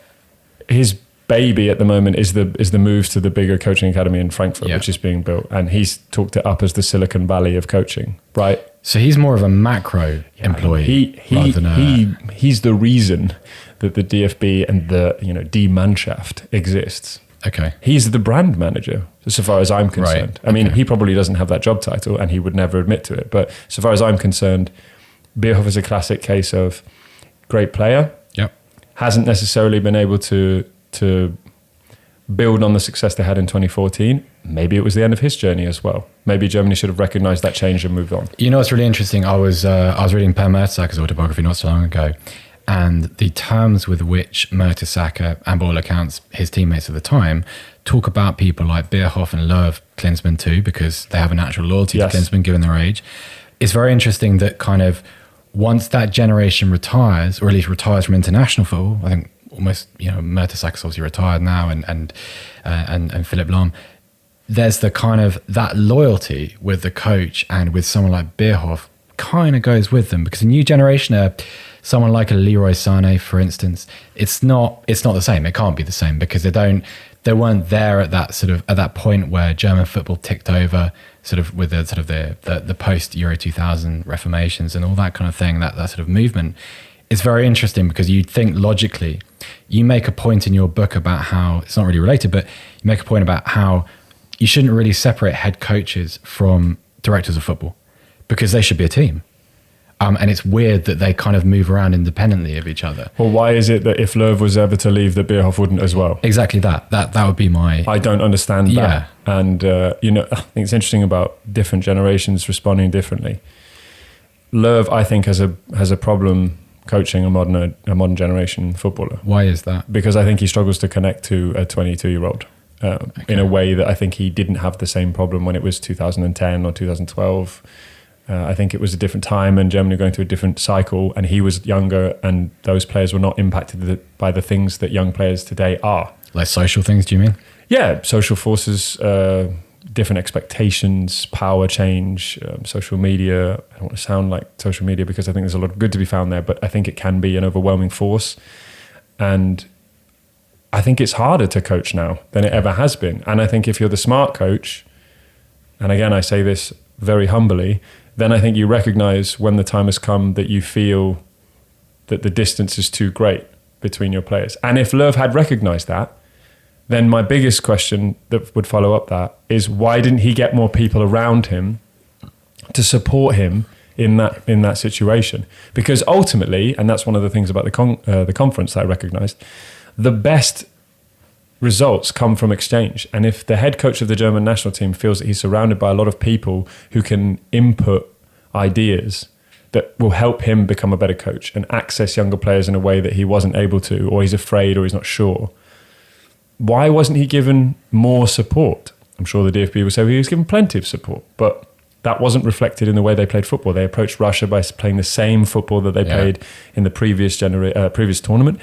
his baby at the moment is the move to the bigger coaching academy in Frankfurt, which is being built. And he's talked it up as the Silicon Valley of coaching, right? So he's more of a macro employee. He's the reason that the DFB and the Die Mannschaft exists. Okay. He's the brand manager, so far as I'm concerned. Right. I mean, he probably doesn't have that job title and he would never admit to it. But so far as I'm concerned, Bierhoff is a classic case of great player. Yep. Hasn't necessarily been able to build on the success they had in 2014. Maybe it was the end of his journey as well. Maybe Germany should have recognised that change and moved on. You know what's really interesting? I was reading Per Mertesacker's autobiography not so long ago, and the terms with which Mertesacker, and by all accounts his teammates at the time, talk about people like Bierhoff and Löw, Klinsmann too, because they have a natural loyalty to Klinsmann given their age. It's very interesting that kind of once that generation retires, or at least retires from international football, I think almost, Mertesacker's obviously retired now, and Philipp Lahm, there's the kind of that loyalty with the coach and with someone like Bierhoff kind of goes with them, because the new generation, someone like a Leroy Sané, for instance, it's not the same. It can't be the same, because they weren't there at that point where German football ticked over, sort of with the post Euro 2000 reformations and all that kind of thing. That sort of movement. It's very interesting, because you'd think logically, you make a point in your book about how it's not really related, but you make a point about how you shouldn't really separate head coaches from directors of football, because they should be a team. And it's weird that they kind of move around independently of each other. Well, why is it that if Löw was ever to leave, that Bierhoff wouldn't as well? Exactly that. That would be my... I don't understand that. And, I think it's interesting about different generations responding differently. Löw, I think, has a problem coaching a modern generation footballer. Why is that? Because I think he struggles to connect to a 22-year-old in a way that I think he didn't have the same problem when it was 2010 or 2012. I think it was a different time and Germany going through a different cycle, and he was younger, and those players were not impacted by the things that young players today are. Like social things, do you mean? Yeah, social forces, different expectations, power change, social media. I don't want to sound like social media, because I think there's a lot of good to be found there, but I think it can be an overwhelming force. And I think it's harder to coach now than it ever has been. And I think if you're the smart coach, and again, I say this very humbly, then I think you recognize when the time has come that you feel that the distance is too great between your players. And if Löw had recognized that, then my biggest question that would follow up that is, why didn't he get more people around him to support him in that situation? Because ultimately, and that's one of the things about the conference that I recognized, the best results come from exchange. And if the head coach of the German national team feels that he's surrounded by a lot of people who can input ideas that will help him become a better coach and access younger players in a way that he wasn't able to, or he's afraid, or he's not sure, why wasn't he given more support? I'm sure the DFB will say he was given plenty of support, but that wasn't reflected in the way they played football. They approached Russia by playing the same football that they played in the previous tournament.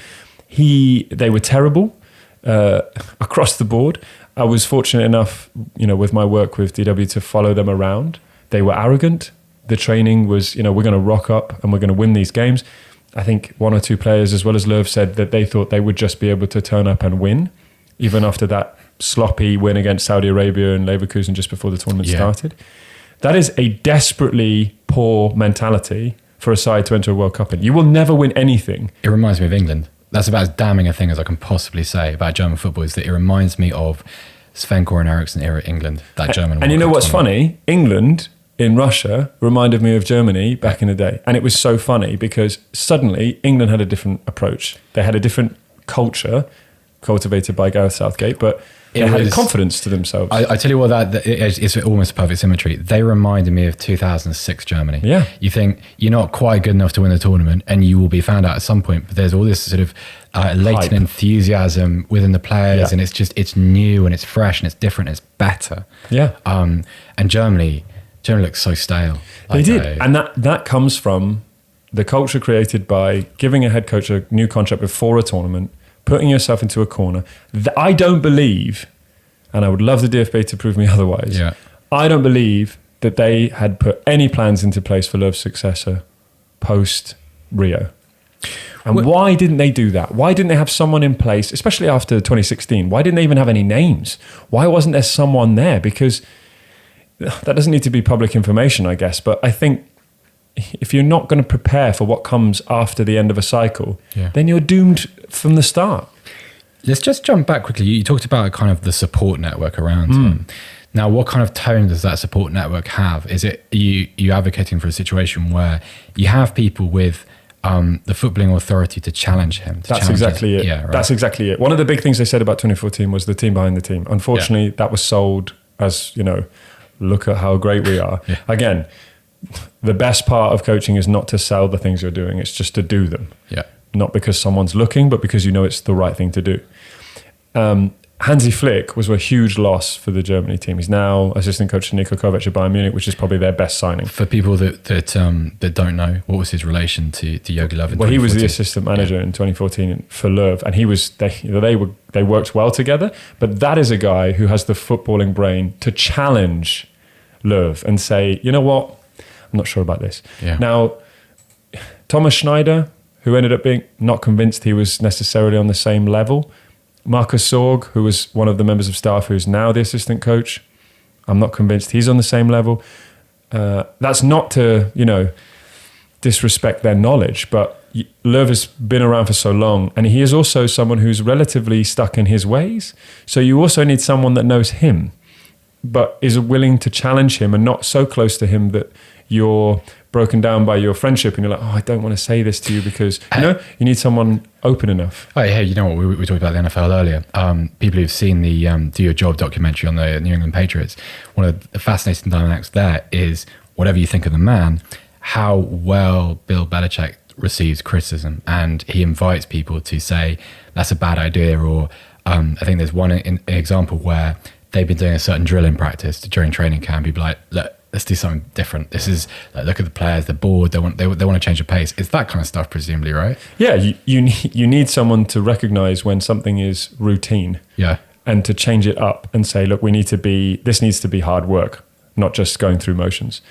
They were terrible across the board. I was fortunate enough, with my work with DW, to follow them around. They were arrogant. The training was, we're going to rock up and we're going to win these games. I think one or two players, as well as Löw, said that they thought they would just be able to turn up and win, even after that sloppy win against Saudi Arabia and Leverkusen just before the tournament started. That is a desperately poor mentality for a side to enter a World Cup in. You will never win anything. It reminds me of England. That's about as damning a thing as I can possibly say about German football, is that it reminds me of Sven-Göran Eriksson era England, that German. And you know what's funny? England in Russia reminded me of Germany back in the day. And it was so funny because suddenly England had a different approach. They had a different culture cultivated by Gareth Southgate, but they had confidence to themselves. I tell you what, it's almost a perfect symmetry. They reminded me of 2006 Germany. Yeah. You think you're not quite good enough to win the tournament and you will be found out at some point, but there's all this sort of latent Hype. Enthusiasm within the players, and it's new and it's fresh and it's different and it's better. Yeah. And Germany looks so stale. They did. And that comes from the culture created by giving a head coach a new contract before a tournament, putting yourself into a corner. I don't believe, and I would love the DFB to prove me otherwise, I don't believe that they had put any plans into place for Löw's successor post Rio. And why didn't they do that? Why didn't they have someone in place, especially after 2016? Why didn't they even have any names? Why wasn't there someone there? Because that doesn't need to be public information, I guess, but I think if you're not going to prepare for what comes after the end of a cycle, then you're doomed from the start. Let's just jump back quickly. You talked about kind of the support network around him. Now, what kind of tone does that support network have? Is it you advocating for a situation where you have people with the footballing authority to challenge him? That's exactly it. Yeah, right. That's exactly it. One of the big things they said about 2014 was the team behind the team. Unfortunately, that was sold as, look at how great we are. Again, the best part of coaching is not to sell the things you're doing. It's just to do them. Yeah. Not because someone's looking, but because it's the right thing to do. Hansi Flick was a huge loss for the Germany team. He's now assistant coach to Niko Kovac at Bayern Munich, which is probably their best signing. For people that don't know, what was his relation to Jogi Löw in 2014? Well, he was the assistant manager in 2014 for Löw, and they worked well together. But that is a guy who has the footballing brain to challenge Löw and say, you know what, I'm not sure about this. Yeah. Now, Thomas Schneider, who ended up being not convinced he was necessarily on the same level. Markus Sorg, who was one of the members of staff who's now the assistant coach, I'm not convinced he's on the same level. That's not to, disrespect their knowledge, but Löw has been around for so long, and he is also someone who's relatively stuck in his ways. So you also need someone that knows him, but is willing to challenge him and not so close to him that you're broken down by your friendship and you're like, I don't want to say this to you because, you need someone open enough. Oh, yeah, you know what, we talked about the NFL earlier. People who've seen the Do Your Job documentary on the New England Patriots, one of the fascinating dynamics there is, whatever you think of the man, how well Bill Belichick receives criticism, and he invites people to say, that's a bad idea, or I think there's one example where they've been doing a certain drill in practice during training camp. People like, look, let's do something different. This is look at the players, they're bored, they want to change the pace. It's that kind of stuff, presumably, right? Yeah, you need someone to recognize when something is routine. Yeah, and to change it up and say, look, this needs to be hard work, not just going through motions.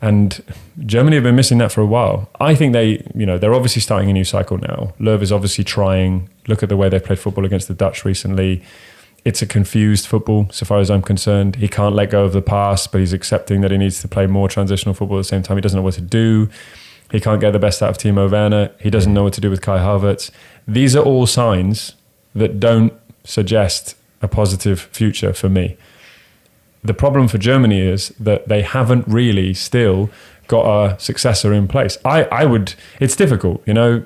And Germany have been missing that for a while. I think they're obviously starting a new cycle now. Löw is obviously trying. Look at the way they played football against the Dutch recently. it's a confused football, so far as I'm concerned. He can't let go of the pass, but he's accepting that he needs to play more transitional football at the same time. He doesn't know what to do. He can't get the best out of Timo Werner. He doesn't know what to do with Kai Havertz. These are all signs that don't suggest a positive future for me. The problem for Germany is that they haven't really still got a successor in place. I would, it's difficult, you know,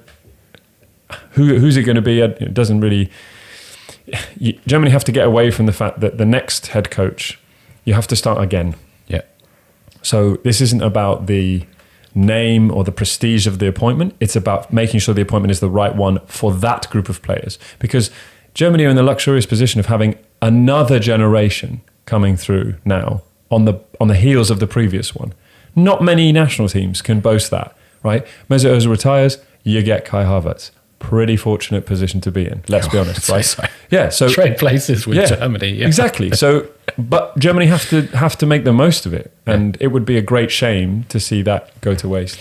who's it going to be? It doesn't really, Germany have to get away from the fact that the next head coach, you have to start again. Yeah. So this isn't about the name or the prestige of the appointment. It's about making sure the appointment is the right one for that group of players. Because Germany are in the luxurious position of having another generation coming through now on the heels of the previous one. Not many national teams can boast that, right? Mesut Ozil retires, you get Kai Havertz. Pretty fortunate position to be in, let's be honest, right? So. Yeah, so trade places with Germany. Yeah. Exactly. So, but Germany have to make the most of it, and it would be a great shame to see that go to waste.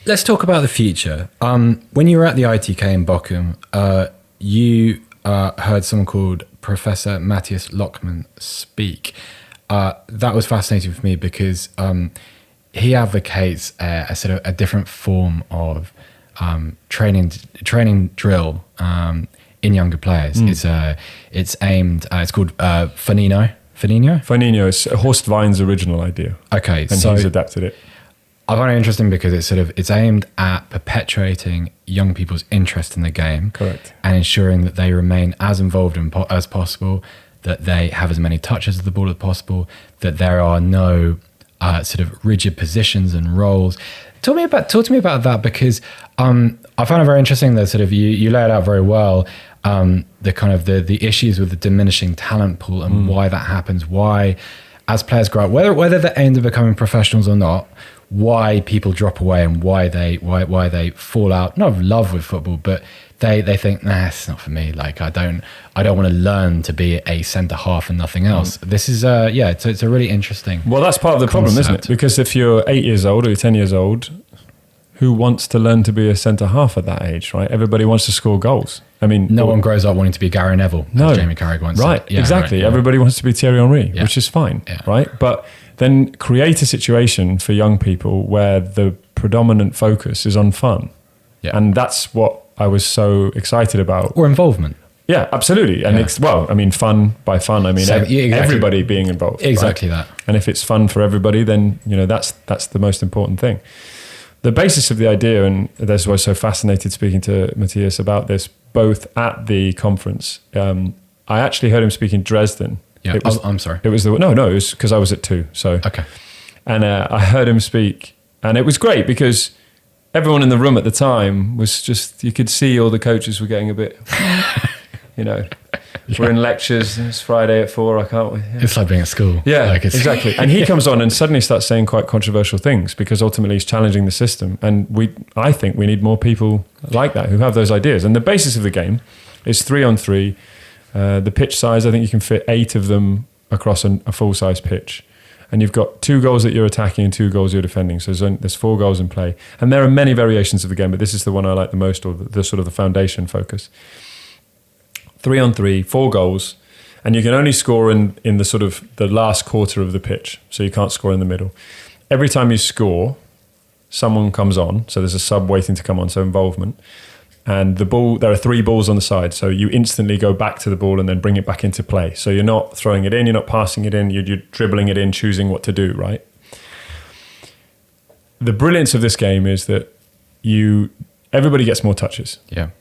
Let's talk about the future. When you were at the ITK in Bochum, you heard someone called Professor Matthias Lockman speak. That was fascinating for me because he advocates a sort of a different form of training drill in younger players. It's aimed. It's called Fanino. Fanino is Horst Wein's original idea. Okay, and so he's adapted it. I find it interesting because it's aimed at perpetuating young people's interest in the game, correct, and ensuring that they remain as involved as possible, that they have as many touches of the ball as possible, that there are no sort of rigid positions and roles. Talk to me about that, because I found it very interesting that sort of you lay it out very well, the kind of the issues with the diminishing talent pool and why that happens, why as players grow up, whether they end up becoming professionals or not, why people drop away and why they fall out, not of love with football, but they think, nah, it's not for me. Like I don't want to learn to be a centre half and nothing else. This is it's a really interesting. Well, that's part of the problem, isn't it? Because if you're 8 years old or you're 10 years old, who wants to learn to be a centre half at that age, right? Everybody wants to score goals. I mean, no one grows up wanting to be Gary Neville, as Jamie Carragher once said. Right, exactly. Right, everybody wants to be Thierry Henry, which is fine, right? But then create a situation for young people where the predominant focus is on fun. Yeah. And that's what I was so excited about. Or involvement. Yeah, absolutely. And fun by fun, I mean everybody being involved. Exactly right? that. And if it's fun for everybody, then that's the most important thing. The basis of the idea, and that's why I was so fascinated speaking to Matthias about this, both at the conference. I actually heard him speak in Dresden. Yeah, I'm sorry. It was it was because I was at 2. So okay, and I heard him speak, and it was great because everyone in the room at the time was just, you could see all the coaches were getting a bit, we're in lectures. It's Friday at 4. I can't. Yeah. It's like being at school. Yeah, exactly. And he comes on and suddenly starts saying quite controversial things because ultimately he's challenging the system. And I think we need more people like that who have those ideas. And the basis of the game is 3-on-3. The pitch size, I think you can fit 8 of them across a full-size pitch. And you've got 2 goals that you're attacking and 2 goals you're defending. So there's 4 goals in play. And there are many variations of the game, but this is the one I like the most, or the sort of the foundation focus. 3-on-3, 4 goals, and you can only score in the sort of the last quarter of the pitch. So you can't score in the middle. Every time you score, someone comes on. So there's a sub waiting to come on, so involvement. And the ball, there are 3 balls on the side. So you instantly go back to the ball and then bring it back into play. So you're not throwing it in, you're not passing it in, you're dribbling it in, choosing what to do, right? The brilliance of this game is that everybody gets more touches. Yeah.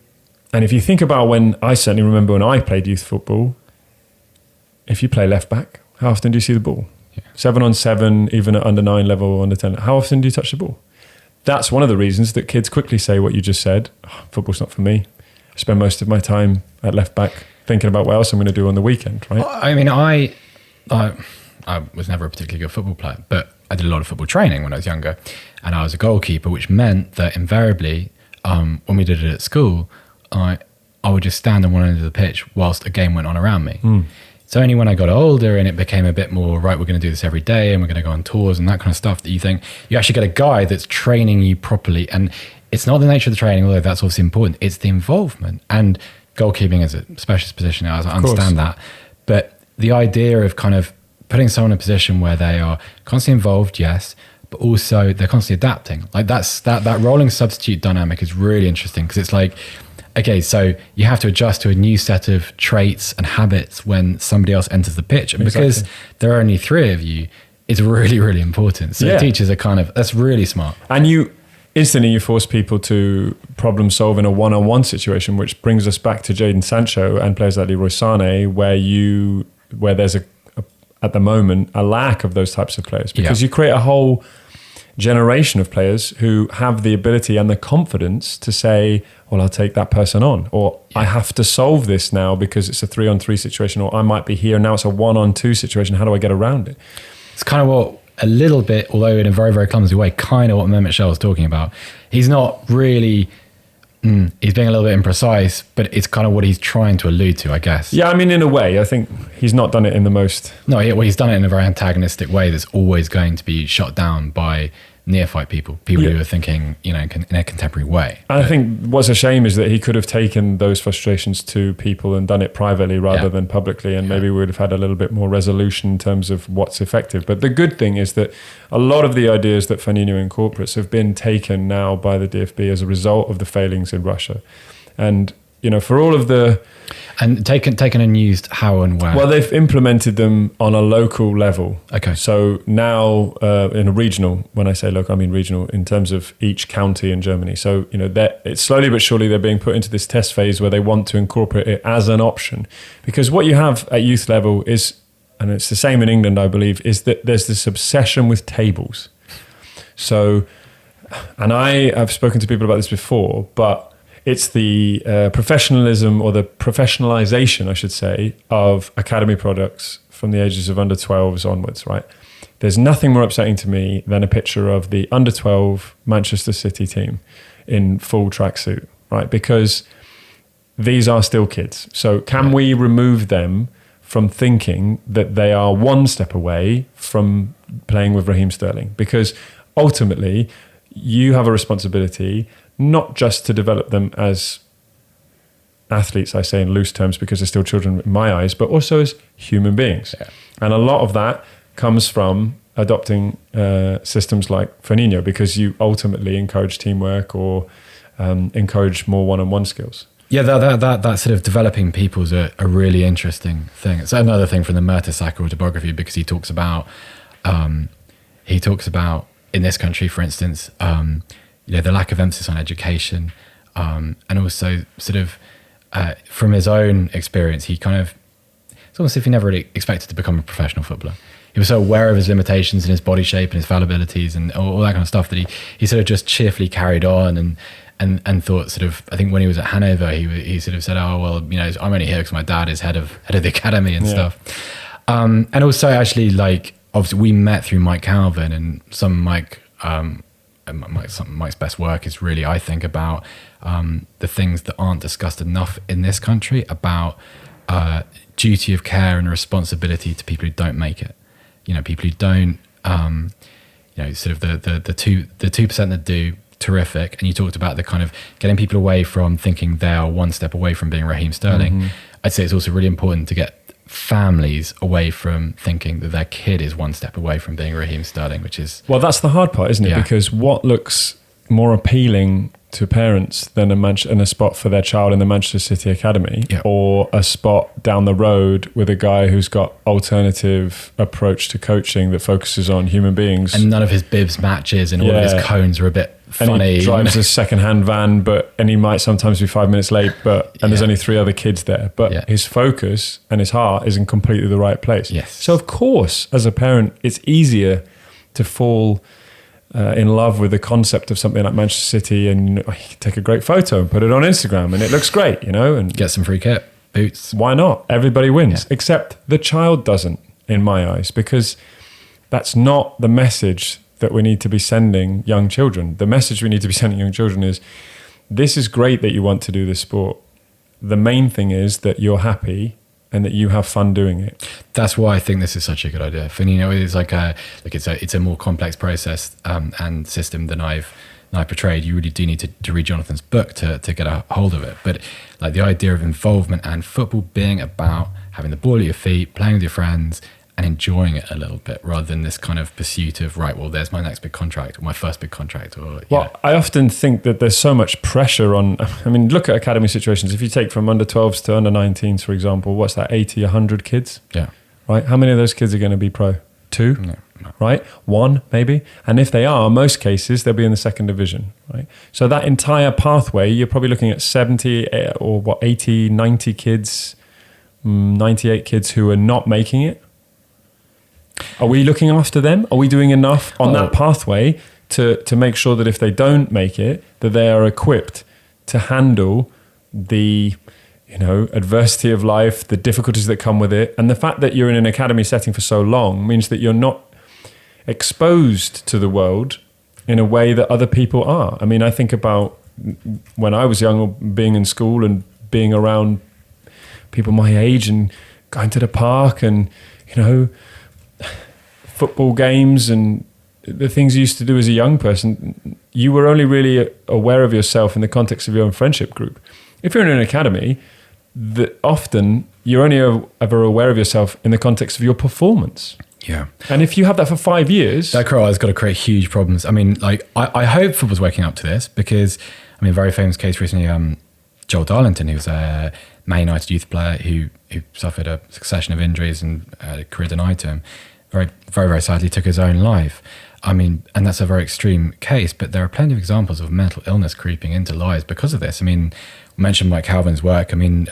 And if you think about I certainly remember when I played youth football, if you play left back, how often do you see the ball? Yeah. 7-on-7, even at under 9 level, under 10, how often do you touch the ball? That's one of the reasons that kids quickly say what you just said. Oh, football's not for me. I spend most of my time at left back thinking about what else I'm going to do on the weekend, right? I mean, I was never a particularly good football player, but I did a lot of football training when I was younger, and I was a goalkeeper, which meant that invariably, when we did it at school, I would just stand on one end of the pitch whilst a game went on around me. It's only when I got older and it became a bit more, right, we're going to do this every day and we're going to go on tours and that kind of stuff, that you think you actually get a guy that's training you properly. And it's not the nature of the training, although that's obviously important. It's the involvement. And goalkeeping is a specialist position, I understand that. But the idea of kind of putting someone in a position where they are constantly involved, yes, but also they're constantly adapting. Like that rolling substitute dynamic is really interesting, because it's like, okay, so you have to adjust to a new set of traits and habits when somebody else enters the pitch. And because there are only 3 of you, it's really, really important. So teachers are that's really smart. And you force people to problem solve in a one-on-one situation, which brings us back to Jadon Sancho and players like Leroy Sané, where there's at the moment a lack of those types of players, because you create a whole generation of players who have the ability and the confidence to say, well, I'll take that person on, or I have to solve this now because it's a 3-on-3 situation, or I might be here now it's a 1-on-2 situation. How do I get around it? It's kind of what a little bit, although in a very, very clumsy way, kind of what Mehmet Shell was talking about. He's not really, he's being a little bit imprecise, but it's kind of what he's trying to allude to, I guess. Yeah, I mean, in a way, I think he's not done it in the most... No, he's done it in a very antagonistic way that's always going to be shot down by neophyte people who are thinking, in a contemporary way. And I think what's a shame is that he could have taken those frustrations to people and done it privately rather than publicly, and maybe we would have had a little bit more resolution in terms of what's effective. But the good thing is that a lot of the ideas that Fanino incorporates have been taken now by the DFB as a result of the failings in Russia. And, for all of the... And taken and used how and where? Well, they've implemented them on a local level. Okay. So now in a regional, when I say local, I mean regional, in terms of each county in Germany. So, it's slowly but surely they're being put into this test phase where they want to incorporate it as an option. Because what you have at youth level is, and it's the same in England, I believe, is that there's this obsession with tables. So, and I've spoken to people about this before, but it's the professionalism, or the professionalization, I should say, of academy products from the ages of under 12s onwards, right? There's nothing more upsetting to me than a picture of the under 12 Manchester City team in full tracksuit, right? Because these are still kids. So can we remove them from thinking that they are one step away from playing with Raheem Sterling? Because ultimately, you have a responsibility not just to develop them as athletes, I say in loose terms because they're still children in my eyes, but also as human beings. Yeah. And a lot of that comes from adopting systems like Fanino, because you ultimately encourage teamwork or encourage more one-on-one skills. Yeah, that sort of developing people is a really interesting thing. It's another thing from the Mertesacker autobiography, because he talks about in this country, for instance, the lack of emphasis on education, and also sort of from his own experience, it's almost as if he never really expected to become a professional footballer. He was so aware of his limitations and his body shape and his fallibilities and all that kind of stuff that he sort of just cheerfully carried on and thought sort of, I think when he was at Hanover, he sort of said, oh, well, I'm only here because my dad is head of the academy and stuff. And also actually, like, obviously we met through Mike Calvin, and some Mike's best work is really, I think, about the things that aren't discussed enough in this country about duty of care and responsibility to people who don't make it. People who don't, sort of the 2% that do, terrific. And you talked about the kind of getting people away from thinking they are one step away from being Raheem Sterling. Mm-hmm. I'd say it's also really important to get families away from thinking that their kid is one step away from being Raheem Sterling, which is... Well, that's the hard part, isn't it? Yeah. Because what looks more appealing to parents than a spot for their child in the Manchester City Academy, or a spot down the road with a guy who's got alternative approach to coaching that focuses on human beings. And none of his bibs matches, and all of his cones are a bit funny. And he drives a second-hand van, and he might sometimes be 5 minutes late, and there's only 3 other kids there. But his focus and his heart is in completely the right place. Yes. So of course, as a parent, it's easier to fall in love with the concept of something like Manchester City, and you can take a great photo and put it on Instagram and it looks great, and get some free kit, boots. Why not? Everybody wins, except the child doesn't, in my eyes, because that's not the message that we need to be sending young children. The message we need to be sending young children is, this is great that you want to do this sport. The main thing is that you're happy and that you have fun doing it. That's why I think this is such a good idea. Fanino is it's a more complex process and system than I've portrayed. You really do need to read Jonathan's book to get a hold of it. But like the idea of involvement and football being about having the ball at your feet, playing with your friends, and enjoying it a little bit, rather than this kind of pursuit of, right, well, there's my next big contract or my first big contract. Or I often think that there's so much pressure on. I mean, look at academy situations. If you take from under 12s to under 19s, for example, what's that? 80, 100 kids. Yeah. Right. How many of those kids are going to be pro? 2. No. Right? 1 maybe. And if they are, most cases they'll be in the second division, right? So that entire pathway, you're probably looking at 70 or 80, 90 kids, 98 kids who are not making it. Are we looking after them? Are we doing enough on that pathway to make sure that if they don't make it, that they are equipped to handle the adversity of life, the difficulties that come with it? And the fact that you're in an academy setting for so long means that you're not exposed to the world in a way that other people are. I mean, I think about when I was young, being in school and being around people my age and going to the park and, football games and the things you used to do as a young person. You were only really aware of yourself in the context of your own friendship group. If you're in an academy, often you're only ever aware of yourself in the context of your performance. Yeah. And if you have that for 5 years... That has got to create huge problems. I mean, I hope football's waking up to this because, a very famous case recently, Joel Darlington, who was a Man United youth player who suffered a succession of injuries and had a career denied to him, very, very, very sadly took his own life. And that's a very extreme case, but there are plenty of examples of mental illness creeping into lives because of this. We mentioned Mike Calvin's work. You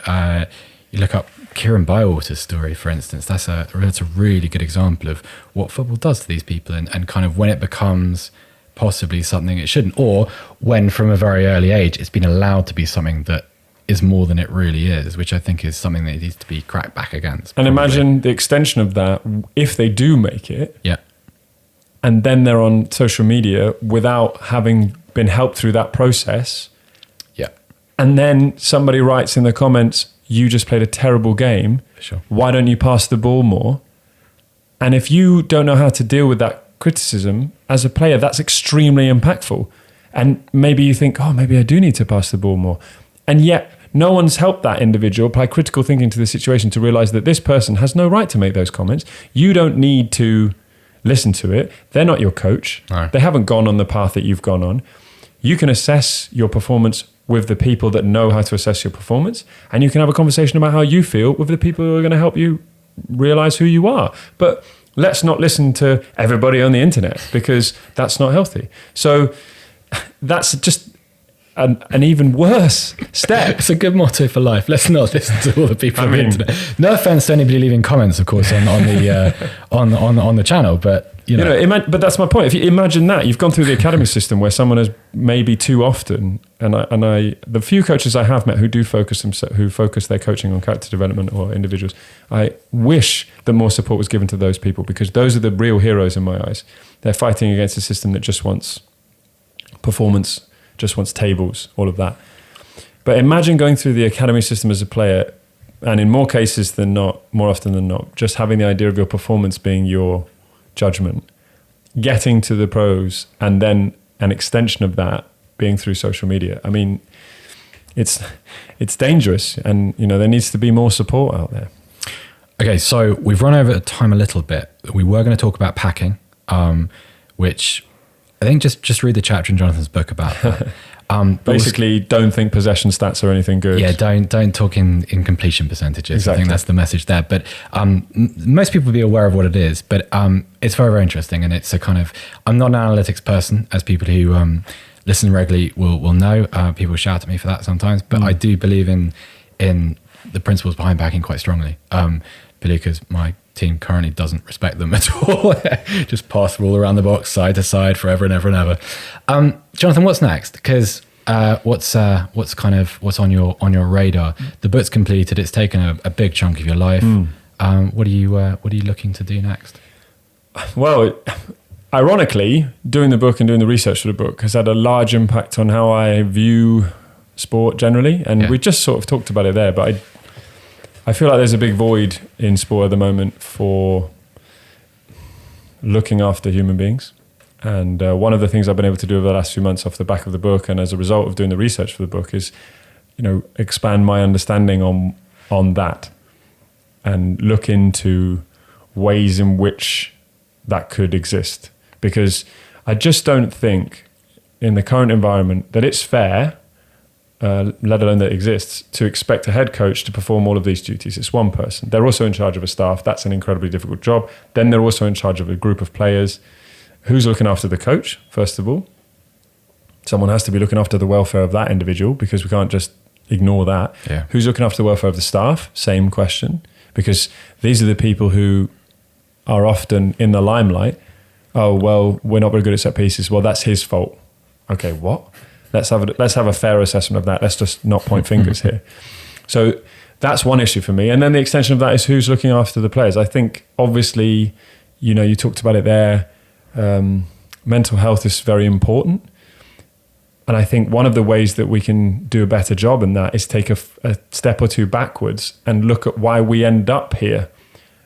look up Kieran Bywater's story, for instance. That's a really good example of what football does to these people and kind of when it becomes possibly something it shouldn't, or when from a very early age it's been allowed to be something that is more than it really is, which I think is something that needs to be cracked back against. And imagine the extension of that if they do make it. Yeah. And then they're on social media without having been helped through that process. Yeah. And then somebody writes in the comments, you just played a terrible game. For sure. Why don't you pass the ball more? And if you don't know how to deal with that criticism as a player, that's extremely impactful. And maybe you think, maybe I do need to pass the ball more. And yet no one's helped that individual apply critical thinking to the situation to realize that this person has no right to make those comments. You don't need to listen to it. They're not your coach. No. They haven't gone on the path that you've gone on. You can assess your performance with the people that know how to assess your performance, and you can have a conversation about how you feel with the people who are going to help you realize who you are. But let's not listen to everybody on the internet, because that's not healthy. So that's just an even worse step. It's a good motto for life. Let's not listen to all the people on the internet. No offense to anybody leaving comments, of course, on the channel, but but that's my point. If you imagine that you've gone through the academy system where someone has maybe too often, and I the few coaches I have met who focus their coaching on character development or individuals, I wish that more support was given to those people, because those are the real heroes in my eyes. They're fighting against a system that just wants performance, just wants tables, all of that. But imagine going through the academy system as a player, and in more cases than not, more often than not, just having the idea of your performance being your judgment, getting to the pros, and then an extension of that being through social media. I mean, it's dangerous, and there needs to be more support out there. Okay, so we've run over time a little bit. We were going to talk about packing, which I think just read the chapter in Jonathan's book about that. Basically, don't think possession stats are anything good. Yeah, don't talk in completion percentages. Exactly. I think that's the message there. But most people will be aware of what it is, but it's very, very interesting. And it's a kind of, I'm not an analytics person, as people who listen regularly will know. People shout at me for that sometimes, but I do believe in the principles behind packing quite strongly. Because my team currently doesn't respect them at all. Just pass the ball around the box, side to side, forever and ever and ever. Jonathan, what's next? Because what's on your radar? The book's completed. It's taken a big chunk of your life. What are you looking to do next? Well, ironically, doing the book and doing the research for the book has had a large impact on how I view sport generally. And we just sort of talked about it there, but I feel like there's a big void in sport at the moment for looking after human beings. And one of the things I've been able to do over the last few months off the back of the book, and as a result of doing the research for the book, is expand my understanding on that. and look into ways in which that could exist. Because I just don't think in the current environment that it's fair, let alone that it exists, to expect a head coach to perform all of these duties. It's one person. They're also in charge of a staff. That's an incredibly difficult job. Then they're also in charge of a group of players. Who's looking after the coach, first of all? Someone has to be looking after the welfare of that individual, because we can't just ignore that. Yeah. Who's looking after the welfare of the staff? Same question. Because these are the people who are often in the limelight. Oh, well, we're not very good at set pieces. Well, that's his fault. Okay, what? Let's have a fair assessment of that. Let's just not point fingers here. So that's one issue for me. And then the extension of that is who's looking after the players. I think, obviously, you talked about it there. Mental health is very important. And I think one of the ways that we can do a better job in that is take a step or two backwards and look at why we end up here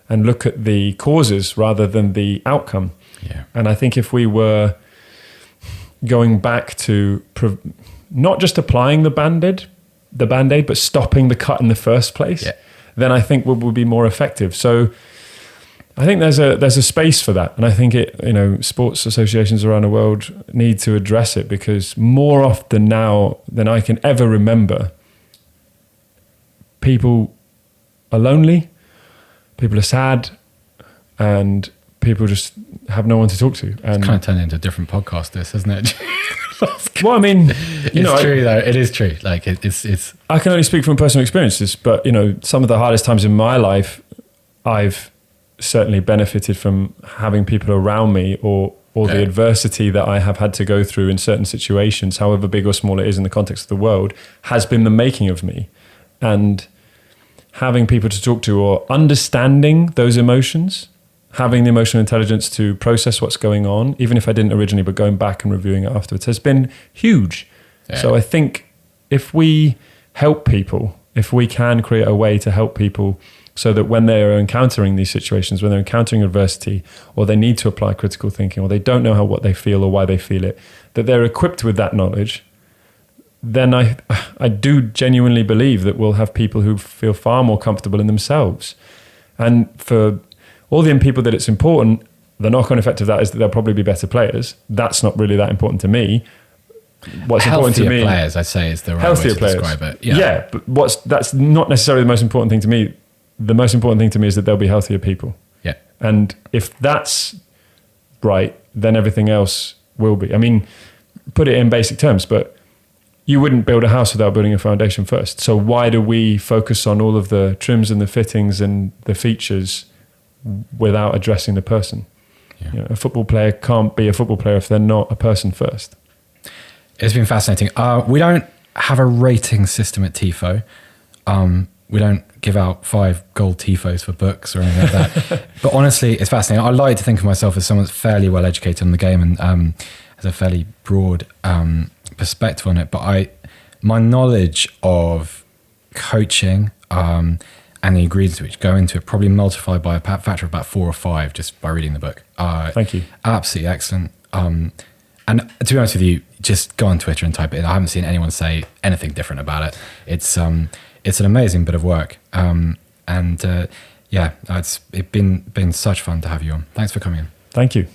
and look at the causes rather than the outcome. Yeah. And I think if we were going back to not just applying the Band-Aid, but stopping the cut in the first place, then I think we would be more effective. So I think there's a space for that. And I think sports associations around the world need to address it, because more often now than I can ever remember, people are lonely, people are sad, and people just have no one to talk to. And It's kind of turned into a different podcast, this, hasn't it? well, I mean, it's true though. It is true. Like it's. I can only speak from personal experiences, but some of the hardest times in my life, I've certainly benefited from having people around me, or the adversity that I have had to go through in certain situations, however big or small it is in the context of the world, has been the making of me. And having people to talk to, or understanding those emotions, having the emotional intelligence to process what's going on, even if I didn't originally, but going back and reviewing it afterwards, has been huge. Yeah. So I think if we help people, if we can create a way to help people so that when they are encountering these situations, when they're encountering adversity, or they need to apply critical thinking, or they don't know what they feel or why they feel it, that they're equipped with that knowledge, then I do genuinely believe that we'll have people who feel far more comfortable in themselves. And for all the people that it's important, the knock-on effect of that is that they'll probably be better players. That's not really that important to me. What's important to me, healthier players, I'd say, is the right way to describe it. Yeah, but that's not necessarily the most important thing to me. The most important thing to me is that they'll be healthier people. Yeah. And if that's right, then everything else will be. I mean, put it in basic terms, but you wouldn't build a house without building a foundation first. So why do we focus on all of the trims and the fittings and the features without addressing the person? Yeah. A football player can't be a football player if they're not a person first. It's been fascinating. We don't have a rating system at Tifo. We don't give out 5 gold Tifos for books or anything like that. But honestly, it's fascinating. I like to think of myself as someone that's fairly well educated on the game and has a fairly broad perspective on it. But my knowledge of coaching and the ingredients which go into it probably multiplied by a factor of about 4 or 5 just by reading the book. Thank you. Absolutely excellent. And to be honest with you, just go on Twitter and type it in. I haven't seen anyone say anything different about it. It's an amazing bit of work. It's been such fun to have you on. Thanks for coming in. Thank you.